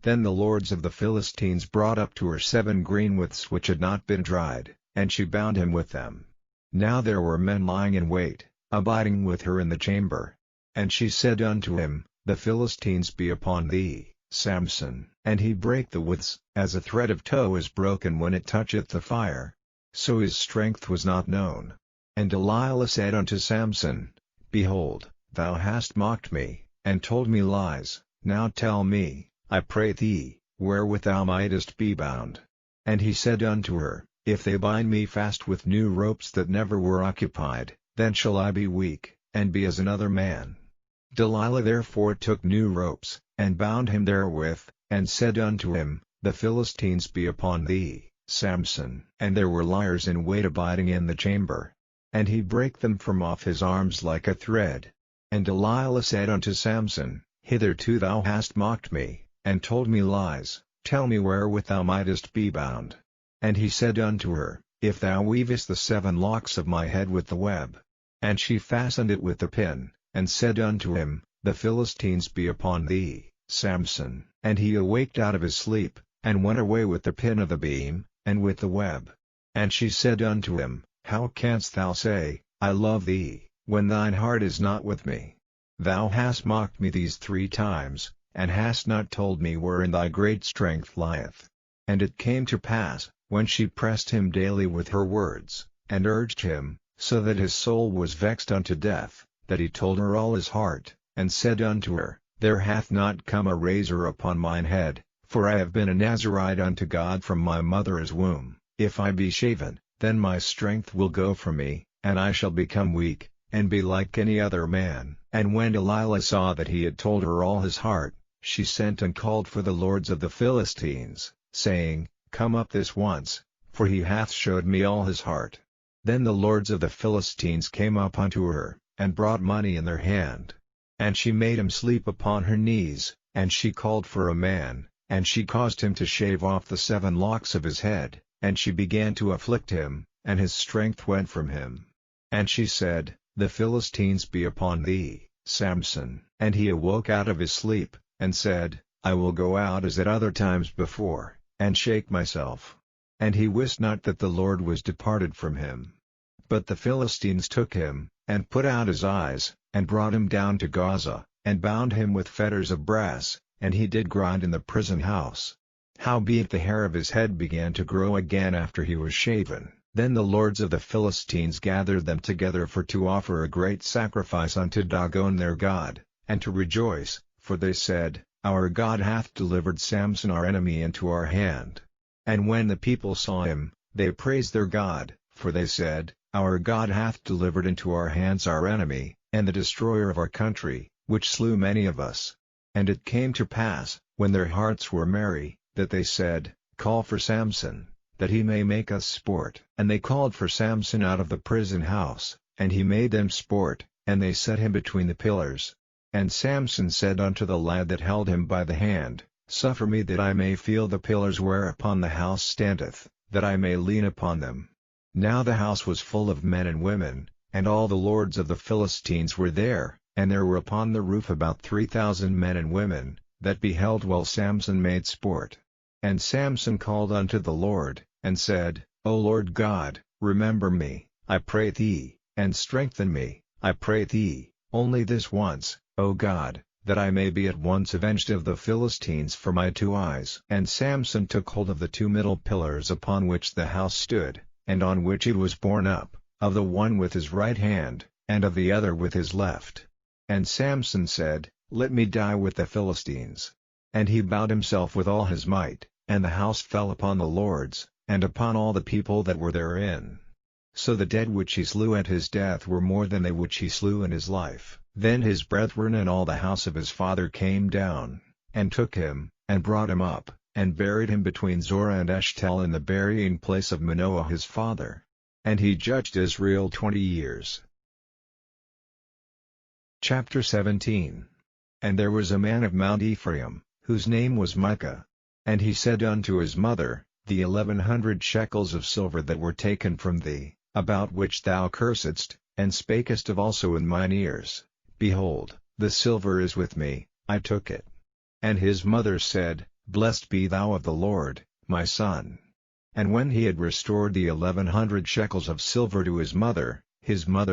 Then the lords of the Philistines brought up to her 7 greenwiths which had not been dried, and she bound him with them. Now there were men lying in wait, abiding with her in the chamber. And she said unto him, The Philistines be upon thee, Samson. And he brake the withs, as a thread of tow is broken when it toucheth the fire. So his strength was not known. And Delilah said unto Samson, Behold, thou hast mocked me, and told me lies. Now tell me, I pray thee, wherewith thou mightest be bound. And he said unto her, If they bind me fast with new ropes that never were occupied, then shall I be weak, and be as another man. Delilah therefore took new ropes, and bound him therewith, and said unto him, The Philistines be upon thee, Samson. And there were liers in wait abiding in the chamber. And he brake them from off his arms like a thread. And Delilah said unto Samson, Hitherto thou hast mocked me, and told me lies, tell me wherewith thou mightest be bound. And he said unto her, If thou weavest the 7 locks of my head with the web. And she fastened it with the pin, and said unto him, The Philistines be upon thee, Samson. And he awaked out of his sleep, and went away with the pin of the beam, and with the web. And she said unto him, How canst thou say, I love thee, when thine heart is not with me? Thou hast mocked me these 3 times, and hast not told me wherein thy great strength lieth. And it came to pass, when she pressed him daily with her words, and urged him, so that his soul was vexed unto death, that he told her all his heart, and said unto her, There hath not come a razor upon mine head, for I have been a Nazarite unto God from my mother's womb. If I be shaven, then my strength will go from me, and I shall become weak, and be like any other man. And when Delilah saw that he had told her all his heart, she sent and called for the lords of the Philistines, saying, Come up this once, for he hath showed me all his heart. Then the lords of the Philistines came up unto her, and brought money in their hand. And she made him sleep upon her knees, and she called for a man, and she caused him to shave off the 7 locks of his head, and she began to afflict him, and his strength went from him. And she said, The Philistines be upon thee, Samson. And he awoke out of his sleep, and said, I will go out as at other times before, and shake myself. And he wist not that the Lord was departed from him. But the Philistines took him, and put out his eyes, and brought him down to Gaza, and bound him with fetters of brass, and he did grind in the prison house. Howbeit the hair of his head began to grow again after he was shaven. Then the lords of the Philistines gathered them together for to offer a great sacrifice unto Dagon their god, and to rejoice, for they said, Our God hath delivered Samson our enemy into our hand. And when the people saw him, they praised their God, for they said, Our God hath delivered into our hands our enemy, and the destroyer of our country, which slew many of us. And it came to pass, when their hearts were merry, that they said, Call for Samson, that he may make us sport. And they called for Samson out of the prison house, and he made them sport, and they set him between the pillars. And Samson said unto the lad that held him by the hand, Suffer me that I may feel the pillars whereupon the house standeth, that I may lean upon them. Now the house was full of men and women, and all the lords of the Philistines were there, and there were upon the roof about 3,000 men and women, that beheld while Samson made sport. And Samson called unto the Lord, and said, O Lord God, remember me, I pray thee, and strengthen me, I pray thee, only this once, O God, that I may be at once avenged of the Philistines for my 2 eyes. And Samson took hold of the 2 middle pillars upon which the house stood, and on which it was borne up, of the one with his right hand, and of the other with his left. And Samson said, Let me die with the Philistines. And he bowed himself with all his might, and the house fell upon the lords, and upon all the people that were therein. So the dead which he slew at his death were more than they which he slew in his life. Then his brethren and all the house of his father came down, and took him, and brought him up, and buried him between Zorah and Eshtaol in the burying place of Manoah his father. And he judged Israel 20 years. Chapter 17. And there was a man of Mount Ephraim, whose name was Micah. And he said unto his mother, The 1,100 shekels of silver that were taken from thee, about which thou cursedst, and spakest of also in mine ears, behold, the silver is with me, I took it. And his mother said, Blessed be thou of the Lord, my son. And when he had restored the 1,100 shekels of silver to his mother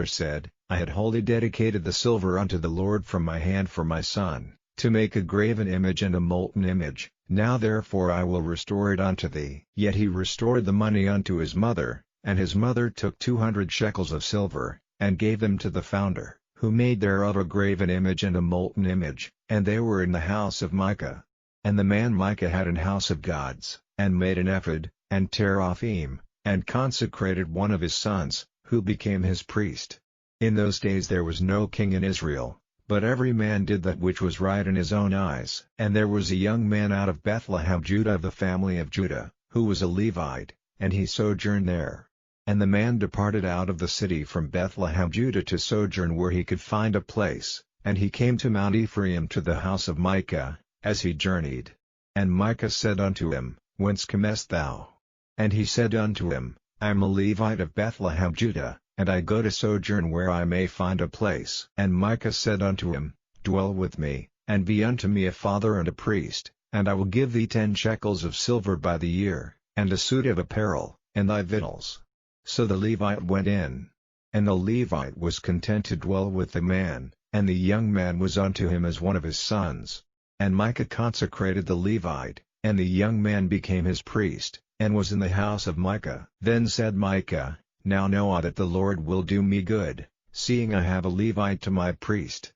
said, I had wholly dedicated the silver unto the Lord from my hand for my son, to make a graven image and a molten image. Now therefore I will restore it unto thee. Yet he restored the money unto his mother, and his mother took 200 shekels of silver, and gave them to the founder, who made thereof a graven image and a molten image, and they were in the house of Micah. And the man Micah had an house of gods, and made an ephod, and teraphim, and consecrated one of his sons, who became his priest. In those days there was no king in Israel, but every man did that which was right in his own eyes. And there was a young man out of Bethlehem Judah of the family of Judah, who was a Levite, and he sojourned there. And the man departed out of the city from Bethlehem Judah to sojourn where he could find a place, and he came to Mount Ephraim to the house of Micah, as he journeyed. And Micah said unto him, Whence comest thou? And he said unto him, I am a Levite of Bethlehem Judah, and I go to sojourn where I may find a place. And Micah said unto him, Dwell with me, and be unto me a father and a priest, and I will give thee 10 shekels of silver by the year, and a suit of apparel, and thy victuals. So the Levite went in. And the Levite was content to dwell with the man, and the young man was unto him as one of his sons. And Micah consecrated the Levite, and the young man became his priest, and was in the house of Micah. Then said Micah, Now know I that the Lord will do me good, seeing I have a Levite to my priest.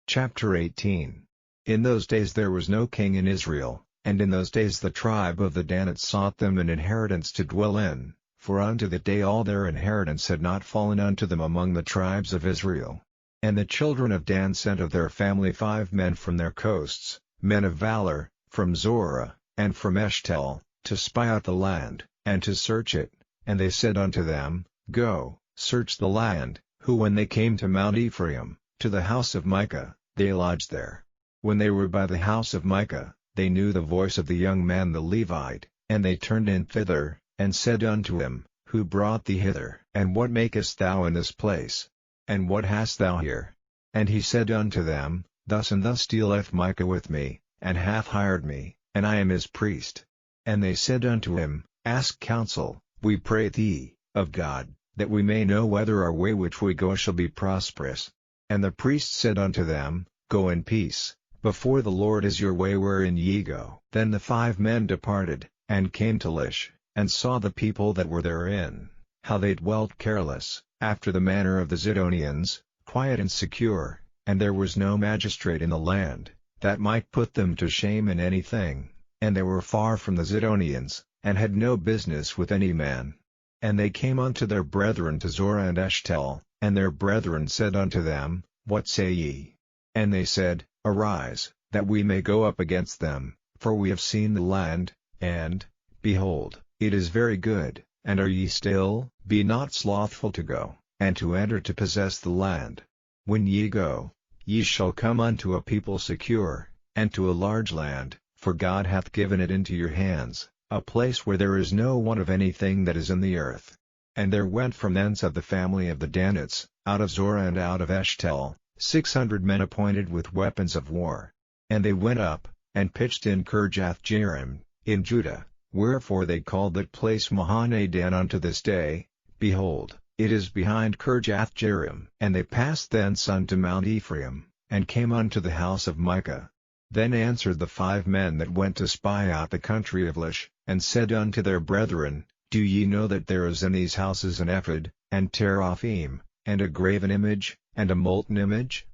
Chapter 18. In those days there was no king in Israel, and in those days the tribe of the Danites sought them an inheritance to dwell in, for unto that day all their inheritance had not fallen unto them among the tribes of Israel. And the children of Dan sent of their family 5 men from their coasts, men of valor, from Zorah, and from Eshtaol, to spy out the land, and to search it. And they said unto them, Go, search the land. Who when they came to Mount Ephraim, to the house of Micah, they lodged there. When they were by the house of Micah, they knew the voice of the young man the Levite, and they turned in thither, and said unto him, Who brought thee hither? And what makest thou in this place? And what hast thou here? And he said unto them, Thus and thus dealeth Micah with me, and hath hired me, and I am his priest. And they said unto him, Ask counsel, we pray thee, of God, that we may know whether our way which we go shall be prosperous. And the priest said unto them, Go in peace, before the Lord is your way wherein ye go. Then the 5 men departed, and came to Lish, and saw the people that were therein, how they dwelt careless, after the manner of the Zidonians, quiet and secure, and there was no magistrate in the land, that might put them to shame in anything, and they were far from the Zidonians, and had no business with any man. And they came unto their brethren to Zorah and Eshtaol, and their brethren said unto them, What say ye? And they said, Arise, that we may go up against them, for we have seen the land, and, behold, it is very good, and are ye still? Be not slothful to go, and to enter to possess the land. When ye go, ye shall come unto a people secure, and to a large land, for God hath given it into your hands, a place where there is no want of anything that is in the earth. And there went from thence of the family of the Danites, out of Zorah and out of Eshtaol, 600 men appointed with weapons of war. And they went up, and pitched in Kirjath-jearim, in Judah, wherefore they called that place Mahane-dan unto this day. Behold, it is behind Kirjath-jearim. And they passed thence unto Mount Ephraim, and came unto the house of Micah. Then answered the 5 men that went to spy out the country of Lish, and said unto their brethren, Do ye know that there is in these houses an ephod, and teraphim, and a graven image, and a molten image?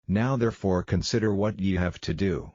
Now therefore consider what ye have to do.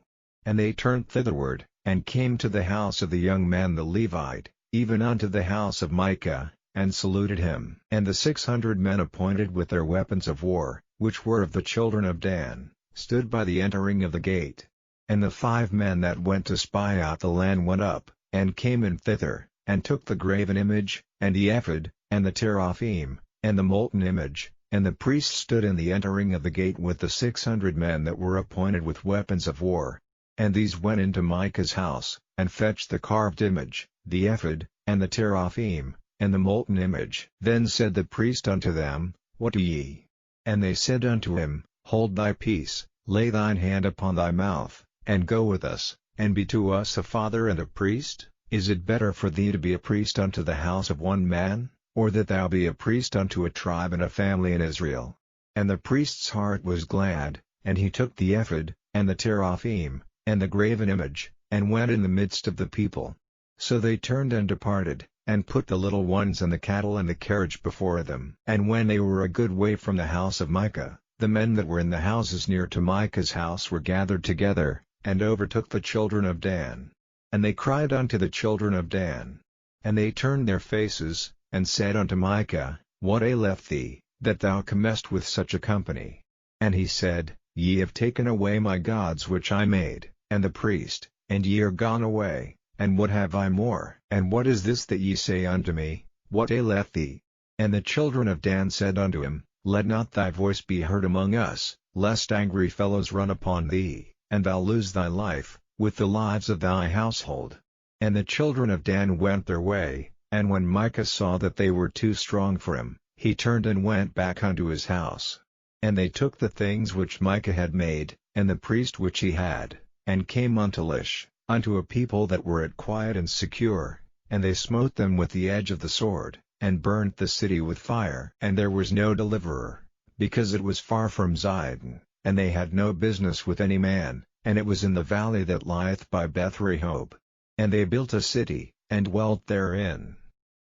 And they turned thitherward, and came to the house of the young man the Levite, even unto the house of Micah, and saluted him. And the 600 men appointed with their weapons of war, which were of the children of Dan, stood by the entering of the gate. And the 5 men that went to spy out the land went up, and came in thither, and took the graven image, and the ephod, and the teraphim, and the molten image, and the priest stood in the entering of the gate with the 600 men that were appointed with weapons of war. And these went into Micah's house, and fetched the carved image, the ephod, and the teraphim, and the molten image. Then said the priest unto them, What do ye? And they said unto him, Hold thy peace, lay thine hand upon thy mouth, and go with us, and be to us a father and a priest. Is it better for thee to be a priest unto the house of one man, or that thou be a priest unto a tribe and a family in Israel? And the priest's heart was glad, and he took the ephod, and the teraphim, and the graven image, and went in the midst of the people. So they turned and departed, and put the little ones and the cattle and the carriage before them. And when they were a good way from the house of Micah, the men that were in the houses near to Micah's house were gathered together, and overtook the children of Dan. And they cried unto the children of Dan. And they turned their faces, and said unto Micah, What aileth thee, that thou comest with such a company? And he said, Ye have taken away my gods which I made, and the priest, and ye are gone away, and what have I more? And what is this that ye say unto me, What aileth thee? And the children of Dan said unto him, Let not thy voice be heard among us, lest angry fellows run upon thee, and thou lose thy life, with the lives of thy household. And the children of Dan went their way, and when Micah saw that they were too strong for him, he turned and went back unto his house. And they took the things which Micah had made, and the priest which he had, and came unto Lish, unto a people that were at quiet and secure, and they smote them with the edge of the sword, and burnt the city with fire. And there was no deliverer, because it was far from Zidon, and they had no business with any man, and it was in the valley that lieth by Beth-rehob. And they built a city, and dwelt therein.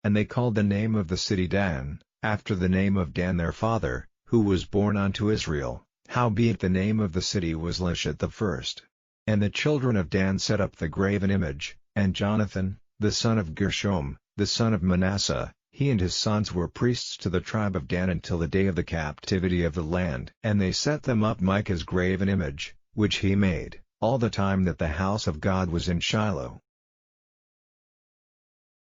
And they called the name of the city Dan, after the name of Dan their father, who was born unto Israel, howbeit the name of the city was Lish at the first. And the children of Dan set up the graven image, and Jonathan, the son of Gershom, the son of Manasseh, he and his sons were priests to the tribe of Dan until the day of the captivity of the land. And they set them up Micah's graven image, which he made, all the time that the house of God was in Shiloh.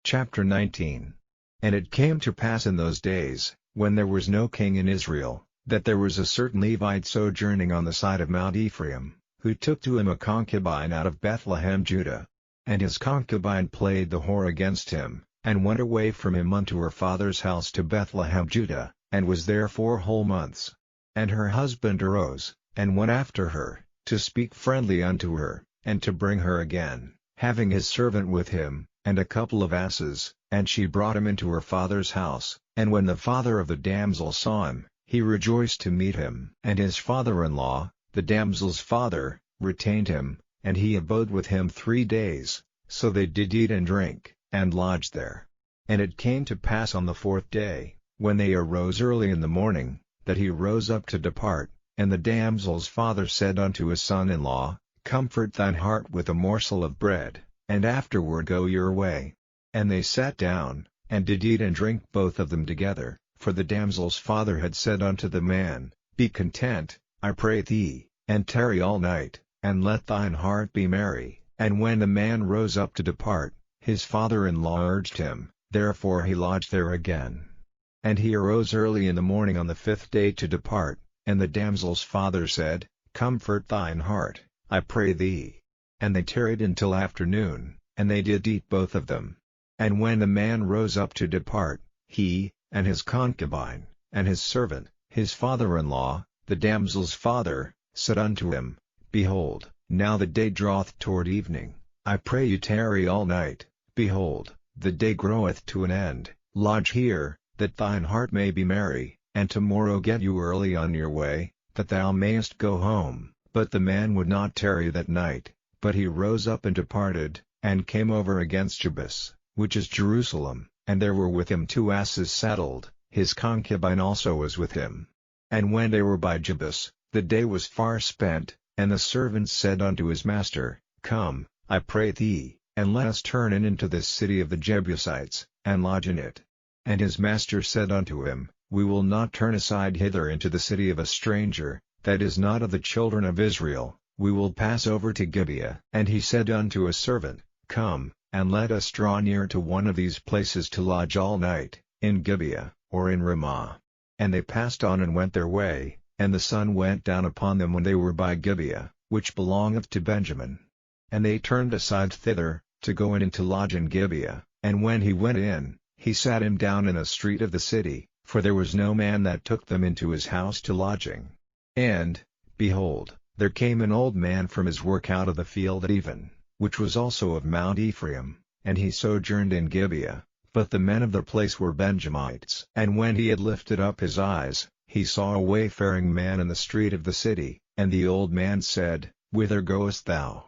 Chapter 19. And it came to pass in those days, when there was no king in Israel, that there was a certain Levite sojourning on the side of Mount Ephraim, who took to him a concubine out of Bethlehem Judah. And his concubine played the whore against him, and went away from him unto her father's house to Bethlehem Judah, and was there 4 whole months. And her husband arose, and went after her, to speak friendly unto her, and to bring her again, having his servant with him, and a couple of asses, and she brought him into her father's house. And when the father of the damsel saw him, he rejoiced to meet him. And his father-in-law, the damsel's father, retained him, and he abode with him 3 days, so they did eat and drink, and lodged there. And it came to pass on the 4th day, when they arose early in the morning, that he rose up to depart, and the damsel's father said unto his son-in-law, Comfort thine heart with a morsel of bread, and afterward go your way. And they sat down, and did eat and drink both of them together, for the damsel's father had said unto the man, Be content, I pray thee, and tarry all night, and let thine heart be merry. And when the man rose up to depart, his father-in-law urged him, therefore he lodged there again. And he arose early in the morning on the 5th day to depart, and the damsel's father said, Comfort thine heart, I pray thee. And they tarried until afternoon, and they did eat both of them. And when the man rose up to depart, he, and his concubine, and his servant, his father-in-law, the damsel's father, said unto him, Behold, now the day draweth toward evening, I pray you tarry all night. Behold, the day groweth to an end, lodge here, that thine heart may be merry, and tomorrow get you early on your way, that thou mayest go home. But the man would not tarry that night, but he rose up and departed, and came over against Jebus, which is Jerusalem, and there were with him 2 asses saddled, his concubine also was with him. And when they were by Jebus, the day was far spent, and the servant said unto his master, Come, I pray thee, and let us turn in into this city of the Jebusites, and lodge in it. And his master said unto him, We will not turn aside hither into the city of a stranger, that is not of the children of Israel, we will pass over to Gibeah. And he said unto his servant, Come, and let us draw near to one of these places to lodge all night, in Gibeah, or in Ramah. And they passed on and went their way, and the sun went down upon them when they were by Gibeah, which belongeth to Benjamin. And they turned aside thither, to go in and to lodge in Gibeah, and when he went in, he sat him down in a street of the city, for there was no man that took them into his house to lodging. And, behold, there came an old man from his work out of the field at even, which was also of Mount Ephraim, and he sojourned in Gibeah, but the men of the place were Benjamites. And when he had lifted up his eyes, he saw a wayfaring man in the street of the city, and the old man said, Whither goest thou?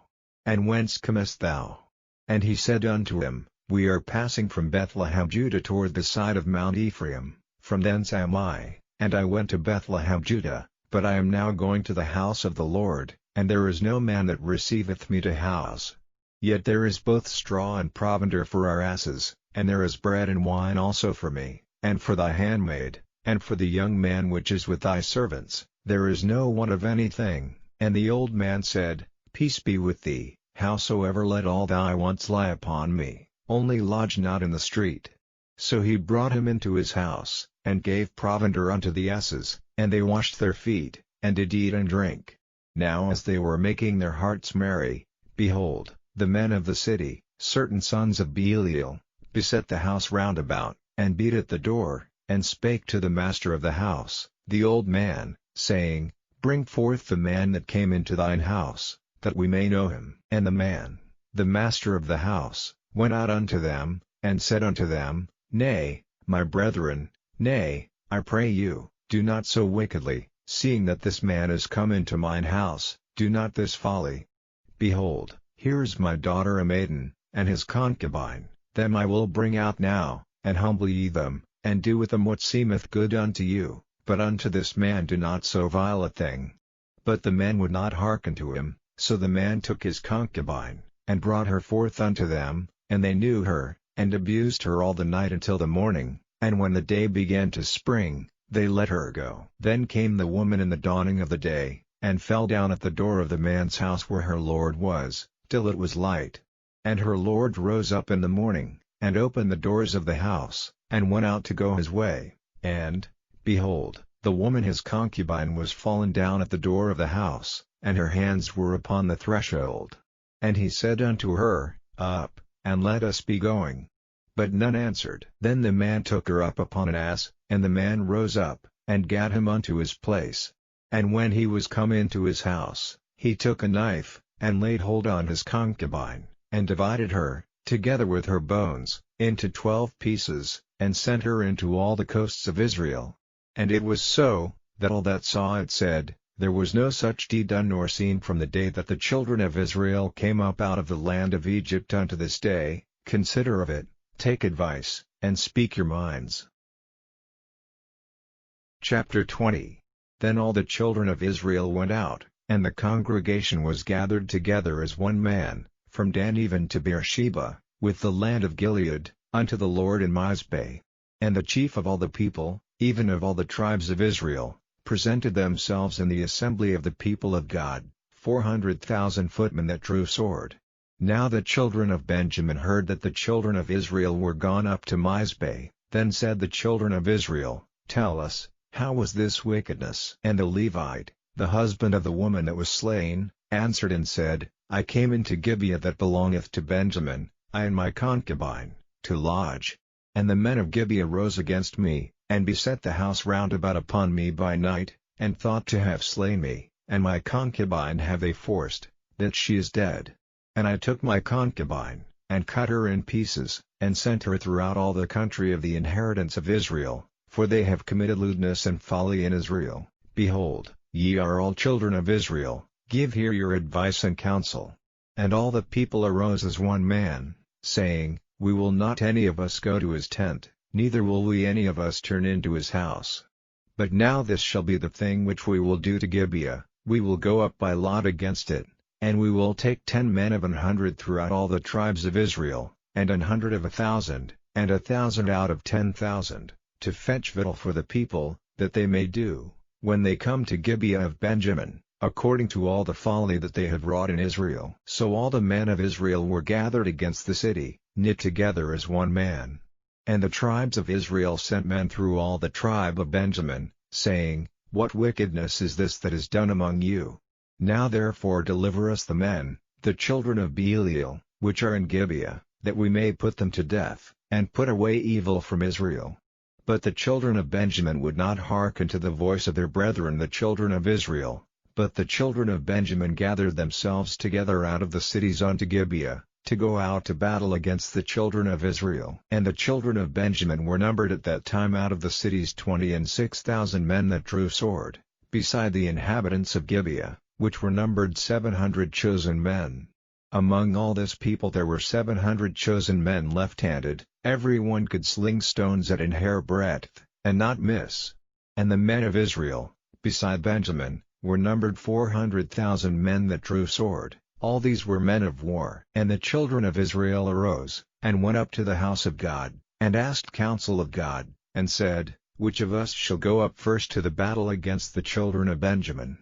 And whence comest thou? And he said unto him, We are passing from Bethlehem Judah toward the side of Mount Ephraim, from thence am I, and I went to Bethlehem Judah, but I am now going to the house of the Lord, and there is no man that receiveth me to house. Yet there is both straw and provender for our asses, and there is bread and wine also for me, and for thy handmaid, and for the young man which is with thy servants, there is no want of anything. And the old man said, Peace be with thee, howsoever let all thy wants lie upon me, only lodge not in the street. So he brought him into his house, and gave provender unto the asses, and they washed their feet, and did eat and drink. Now as they were making their hearts merry, behold, the men of the city, certain sons of Belial, beset the house round about, and beat at the door, and spake to the master of the house, the old man, saying, Bring forth the man that came into thine house, that we may know him. And the man, the master of the house, went out unto them, and said unto them, Nay, my brethren, nay, I pray you, do not so wickedly, seeing that this man is come into mine house, do not this folly. Behold, here is my daughter a maiden, and his concubine, them I will bring out now, and humble ye them, and do with them what seemeth good unto you, but unto this man do not so vile a thing. But the men would not hearken to him, so the man took his concubine, and brought her forth unto them, and they knew her, and abused her all the night until the morning, and when the day began to spring, they let her go. Then came the woman in the dawning of the day, and fell down at the door of the man's house where her lord was, till it was light. And her lord rose up in the morning, and opened the doors of the house, and went out to go his way, and, behold, the woman his concubine was fallen down at the door of the house, and her hands were upon the threshold. And he said unto her, Up, and let us be going. But none answered. Then the man took her up upon an ass, and the man rose up, and gat him unto his place. And when he was come into his house, he took a knife, and laid hold on his concubine, and divided her, together with her bones, into 12 pieces, and sent her into all the coasts of Israel. And it was so, that all that saw it said, There was no such deed done nor seen from the day that the children of Israel came up out of the land of Egypt unto this day. Consider of it, take advice, and speak your minds. Chapter 20. Then all the children of Israel went out, and the congregation was gathered together as one man, from Dan even to Beersheba, with the land of Gilead, unto the Lord in Mizpeh. And the chief of all the people, even of all the tribes of Israel, presented themselves in the assembly of the people of God, 400,000 footmen that drew sword. Now the children of Benjamin heard that the children of Israel were gone up to Mizpeh. Then said the children of Israel, Tell us, how was this wickedness? And the Levite, the husband of the woman that was slain, answered and said, I came into Gibeah that belongeth to Benjamin, I and my concubine, to lodge. And the men of Gibeah rose against me, and beset the house round about upon me by night, and thought to have slain me, and my concubine have they forced, that she is dead. And I took my concubine, and cut her in pieces, and sent her throughout all the country of the inheritance of Israel, for they have committed lewdness and folly in Israel. Behold, ye are all children of Israel, give here your advice and counsel. And all the people arose as one man, saying, We will not any of us go to his tent, neither will we any of us turn into his house. But now this shall be the thing which we will do to Gibeah, we will go up by lot against it, and we will take 10 men of 100 throughout all the tribes of Israel, and 100 of 1,000, and 1,000 out of 10,000, to fetch victual for the people, that they may do, when they come to Gibeah of Benjamin, according to all the folly that they have wrought in Israel. So all the men of Israel were gathered against the city, knit together as one man. And the tribes of Israel sent men through all the tribe of Benjamin, saying, What wickedness is this that is done among you? Now therefore deliver us the men, the children of Belial, which are in Gibeah, that we may put them to death, and put away evil from Israel. But the children of Benjamin would not hearken to the voice of their brethren the children of Israel, but the children of Benjamin gathered themselves together out of the cities unto Gibeah, to go out to battle against the children of Israel. And the children of Benjamin were numbered at that time out of the cities 26,000 men that drew sword, beside the inhabitants of Gibeah, which were numbered 700 chosen men. Among all this people there were 700 chosen men left-handed, every one could sling stones at an hair breadth, and not miss. And the men of Israel, beside Benjamin, were numbered 400,000 men that drew sword, all these were men of war. And the children of Israel arose, and went up to the house of God, and asked counsel of God, and said, Which of us shall go up first to the battle against the children of Benjamin?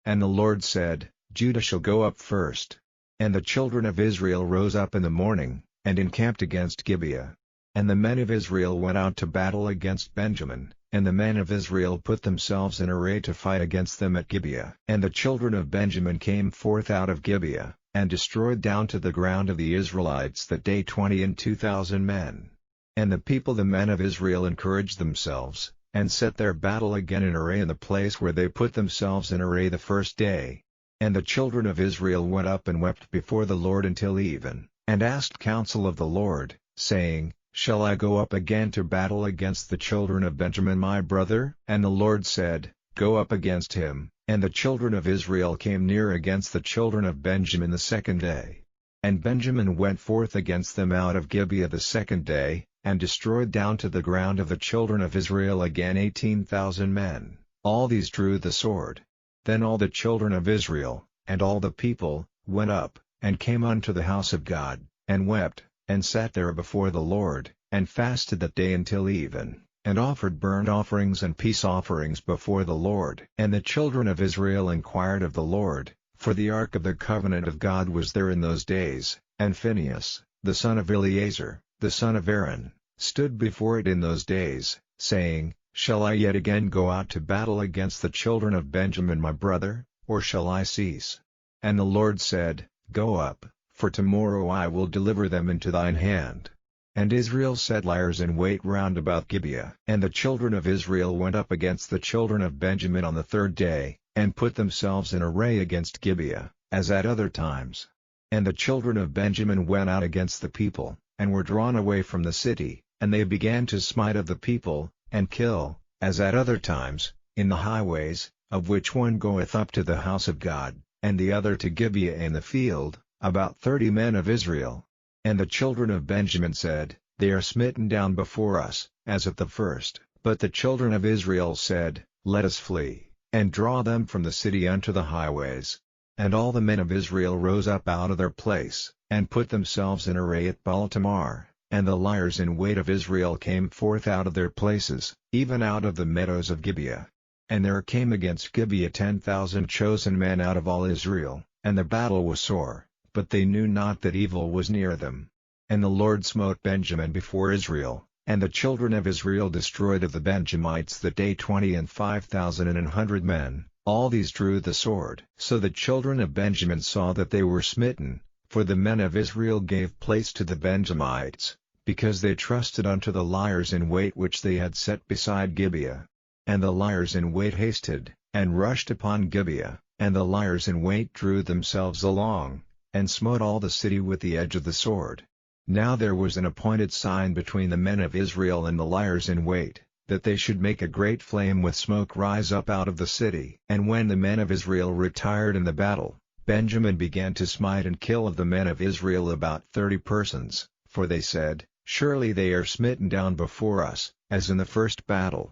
And the Lord said, Judah shall go up first. And the children of Israel rose up in the morning, and encamped against Gibeah. And the men of Israel went out to battle against Benjamin, and the men of Israel put themselves in array to fight against them at Gibeah. And the children of Benjamin came forth out of Gibeah, and destroyed down to the ground of the Israelites that day 22,000 men. And the people the men of Israel encouraged themselves, and set their battle again in array in the place where they put themselves in array the first day. And the children of Israel went up and wept before the Lord until even, and asked counsel of the Lord, saying, Shall I go up again to battle against the children of Benjamin my brother? And the Lord said, Go up against him. And the children of Israel came near against the children of Benjamin the second day. And Benjamin went forth against them out of Gibeah the second day, and destroyed down to the ground of the children of Israel again 18,000 men, all these drew the sword. Then all the children of Israel, and all the people, went up, and came unto the house of God, and wept, and sat there before the Lord, and fasted that day until even, and offered burnt offerings and peace offerings before the Lord. And the children of Israel inquired of the Lord, for the ark of the covenant of God was there in those days, and Phinehas, the son of Eleazar, the son of Aaron, stood before it in those days, saying, Shall I yet again go out to battle against the children of Benjamin my brother, or shall I cease? And the Lord said, Go up, for tomorrow I will deliver them into thine hand. And Israel set liers in wait round about Gibeah. And the children of Israel went up against the children of Benjamin on the third day, and put themselves in array against Gibeah, as at other times. And the children of Benjamin went out against the people, and were drawn away from the city, and they began to smite of the people, and kill, as at other times, in the highways, of which one goeth up to the house of God, and the other to Gibeah in the field, about 30 men of Israel. And the children of Benjamin said, They are smitten down before us, as at the first. But the children of Israel said, Let us flee, and draw them from the city unto the highways. And all the men of Israel rose up out of their place, and put themselves in array at Baal-tamar, and the liers in wait of Israel came forth out of their places, even out of the meadows of Gibeah. And there came against Gibeah 10,000 chosen men out of all Israel, and the battle was sore, but they knew not that evil was near them. And the Lord smote Benjamin before Israel, and the children of Israel destroyed of the Benjamites that day 25,100 men, all these drew the sword. So the children of Benjamin saw that they were smitten, for the men of Israel gave place to the Benjamites, because they trusted unto the liers in wait which they had set beside Gibeah. And the liers in wait hasted, and rushed upon Gibeah, and the liers in wait drew themselves along, and smote all the city with the edge of the sword. Now there was an appointed sign between the men of Israel and the liers in wait, that they should make a great flame with smoke rise up out of the city. And when the men of Israel retired in the battle, Benjamin began to smite and kill of the men of Israel about 30 persons, for they said, Surely they are smitten down before us, as in the first battle.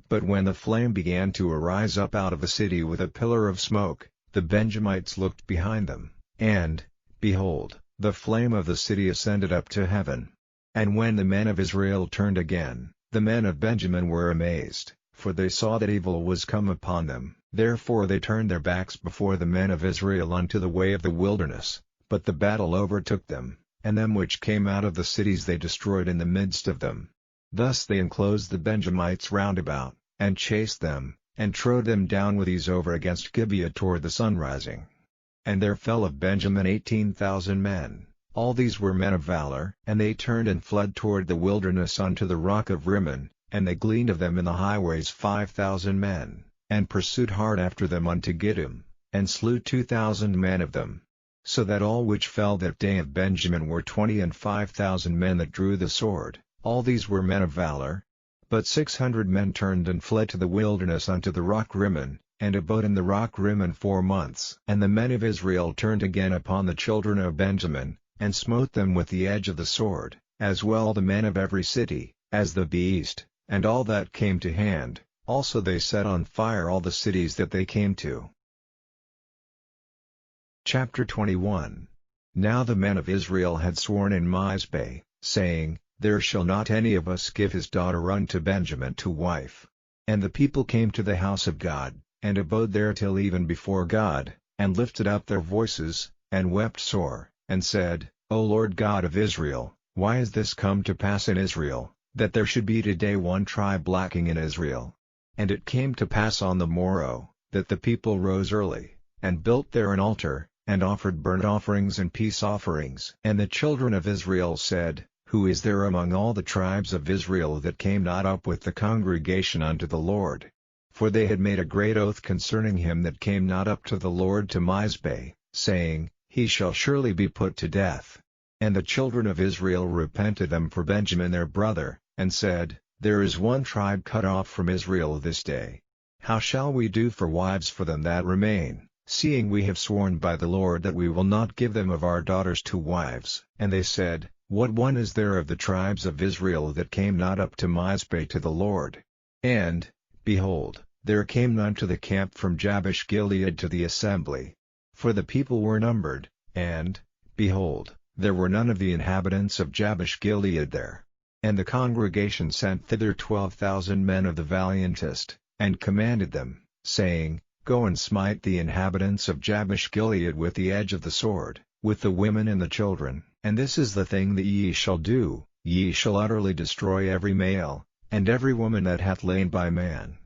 But when the flame began to arise up out of the city with a pillar of smoke, the Benjamites looked behind them, and, behold, the flame of the city ascended up to heaven. And when the men of Israel turned again, the men of Benjamin were amazed, for they saw that evil was come upon them. Therefore they turned their backs before the men of Israel unto the way of the wilderness, but the battle overtook them, and them which came out of the cities they destroyed in the midst of them. Thus they enclosed the Benjamites round about, and chased them, and trode them down with ease over against Gibeah toward the sunrising. And there fell of Benjamin 18,000 men, all these were men of valor. And they turned and fled toward the wilderness unto the rock of Rimmon, and they gleaned of them in the highways 5,000 men, and pursued hard after them unto Gittim, and slew 2,000 men of them. So that all which fell that day of Benjamin were 25,000 men that drew the sword, all these were men of valor. But 600 men turned and fled to the wilderness unto the rock Rimmon, and abode in the rock Rimmon 4 months. And the men of Israel turned again upon the children of Benjamin, and smote them with the edge of the sword, as well the men of every city, as the beast, and all that came to hand. Also they set on fire all the cities that they came to. Chapter 21. Now the men of Israel had sworn in Mizpeh, saying, There shall not any of us give his daughter unto Benjamin to wife. And the people came to the house of God, and abode there till even before God, and lifted up their voices, and wept sore, and said, O Lord God of Israel, why is this come to pass in Israel, that there should be today one tribe lacking in Israel? And it came to pass on the morrow, that the people rose early, and built there an altar, and offered burnt offerings and peace offerings. And the children of Israel said, Who is there among all the tribes of Israel that came not up with the congregation unto the Lord? For they had made a great oath concerning him that came not up to the Lord to Mizpeh, saying, He shall surely be put to death. And the children of Israel repented them for Benjamin their brother, and said, There is one tribe cut off from Israel this day. How shall we do for wives for them that remain, seeing we have sworn by the Lord that we will not give them of our daughters to wives? And they said, What one is there of the tribes of Israel that came not up to Mizpeh to the Lord? And, behold, there came none to the camp from Jabesh Gilead to the assembly. For the people were numbered, and, behold, there were none of the inhabitants of Jabesh Gilead there. And the congregation sent thither 12,000 men of the valiantest, and commanded them, saying, Go and smite the inhabitants of Jabesh Gilead with the edge of the sword, with the women and the children. And this is the thing that ye shall do, ye shall utterly destroy every male, and every woman that hath lain by man.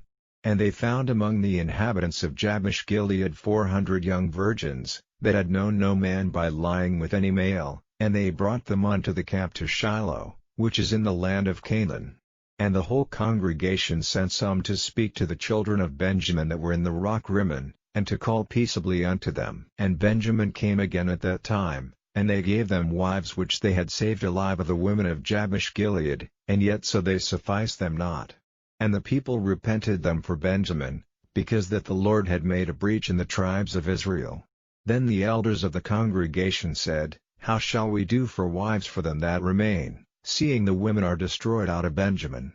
And they found among the inhabitants of Jabesh Gilead 400 young virgins, that had known no man by lying with any male, and they brought them unto the camp to Shiloh, which is in the land of Canaan. And the whole congregation sent some to speak to the children of Benjamin that were in the rock Rimmon, and to call peaceably unto them. And Benjamin came again at that time, and they gave them wives which they had saved alive of the women of Jabesh Gilead, and yet so they sufficed them not. And the people repented them for Benjamin, because that the Lord had made a breach in the tribes of Israel. Then the elders of the congregation said, How shall we do for wives for them that remain, seeing the women are destroyed out of Benjamin?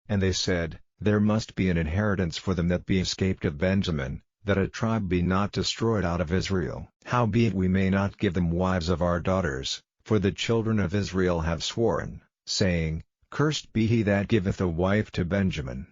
And they said, There must be an inheritance for them that be escaped of Benjamin, that a tribe be not destroyed out of Israel. Howbeit we may not give them wives of our daughters, for the children of Israel have sworn, saying, Cursed be he that giveth a wife to Benjamin.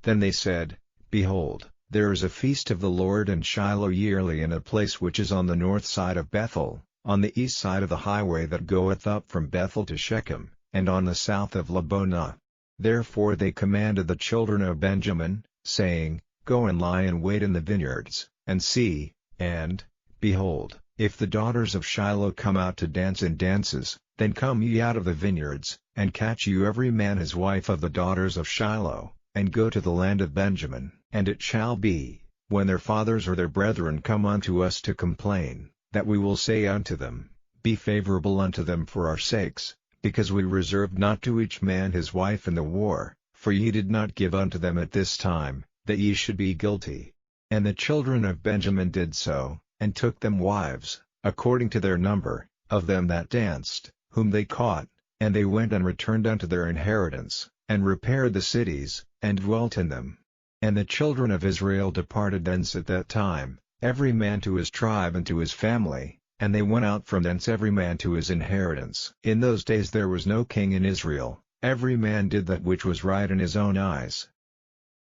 Then they said, Behold, there is a feast of the Lord in Shiloh yearly in a place which is on the north side of Bethel, on the east side of the highway that goeth up from Bethel to Shechem, and on the south of Lebonah. Therefore they commanded the children of Benjamin, saying, Go and lie in wait in the vineyards, and see, and, behold, if the daughters of Shiloh come out to dance in dances, then come ye out of the vineyards, and catch you every man his wife of the daughters of Shiloh, and go to the land of Benjamin. And it shall be, when their fathers or their brethren come unto us to complain, that we will say unto them, Be favorable unto them for our sakes, because we reserved not to each man his wife in the war, for ye did not give unto them at this time, that ye should be guilty. And the children of Benjamin did so, and took them wives, according to their number, of them that danced, whom they caught, and they went and returned unto their inheritance, and repaired the cities, and dwelt in them. And the children of Israel departed thence at that time, every man to his tribe and to his family, and they went out from thence every man to his inheritance. In those days there was no king in Israel, every man did that which was right in his own eyes.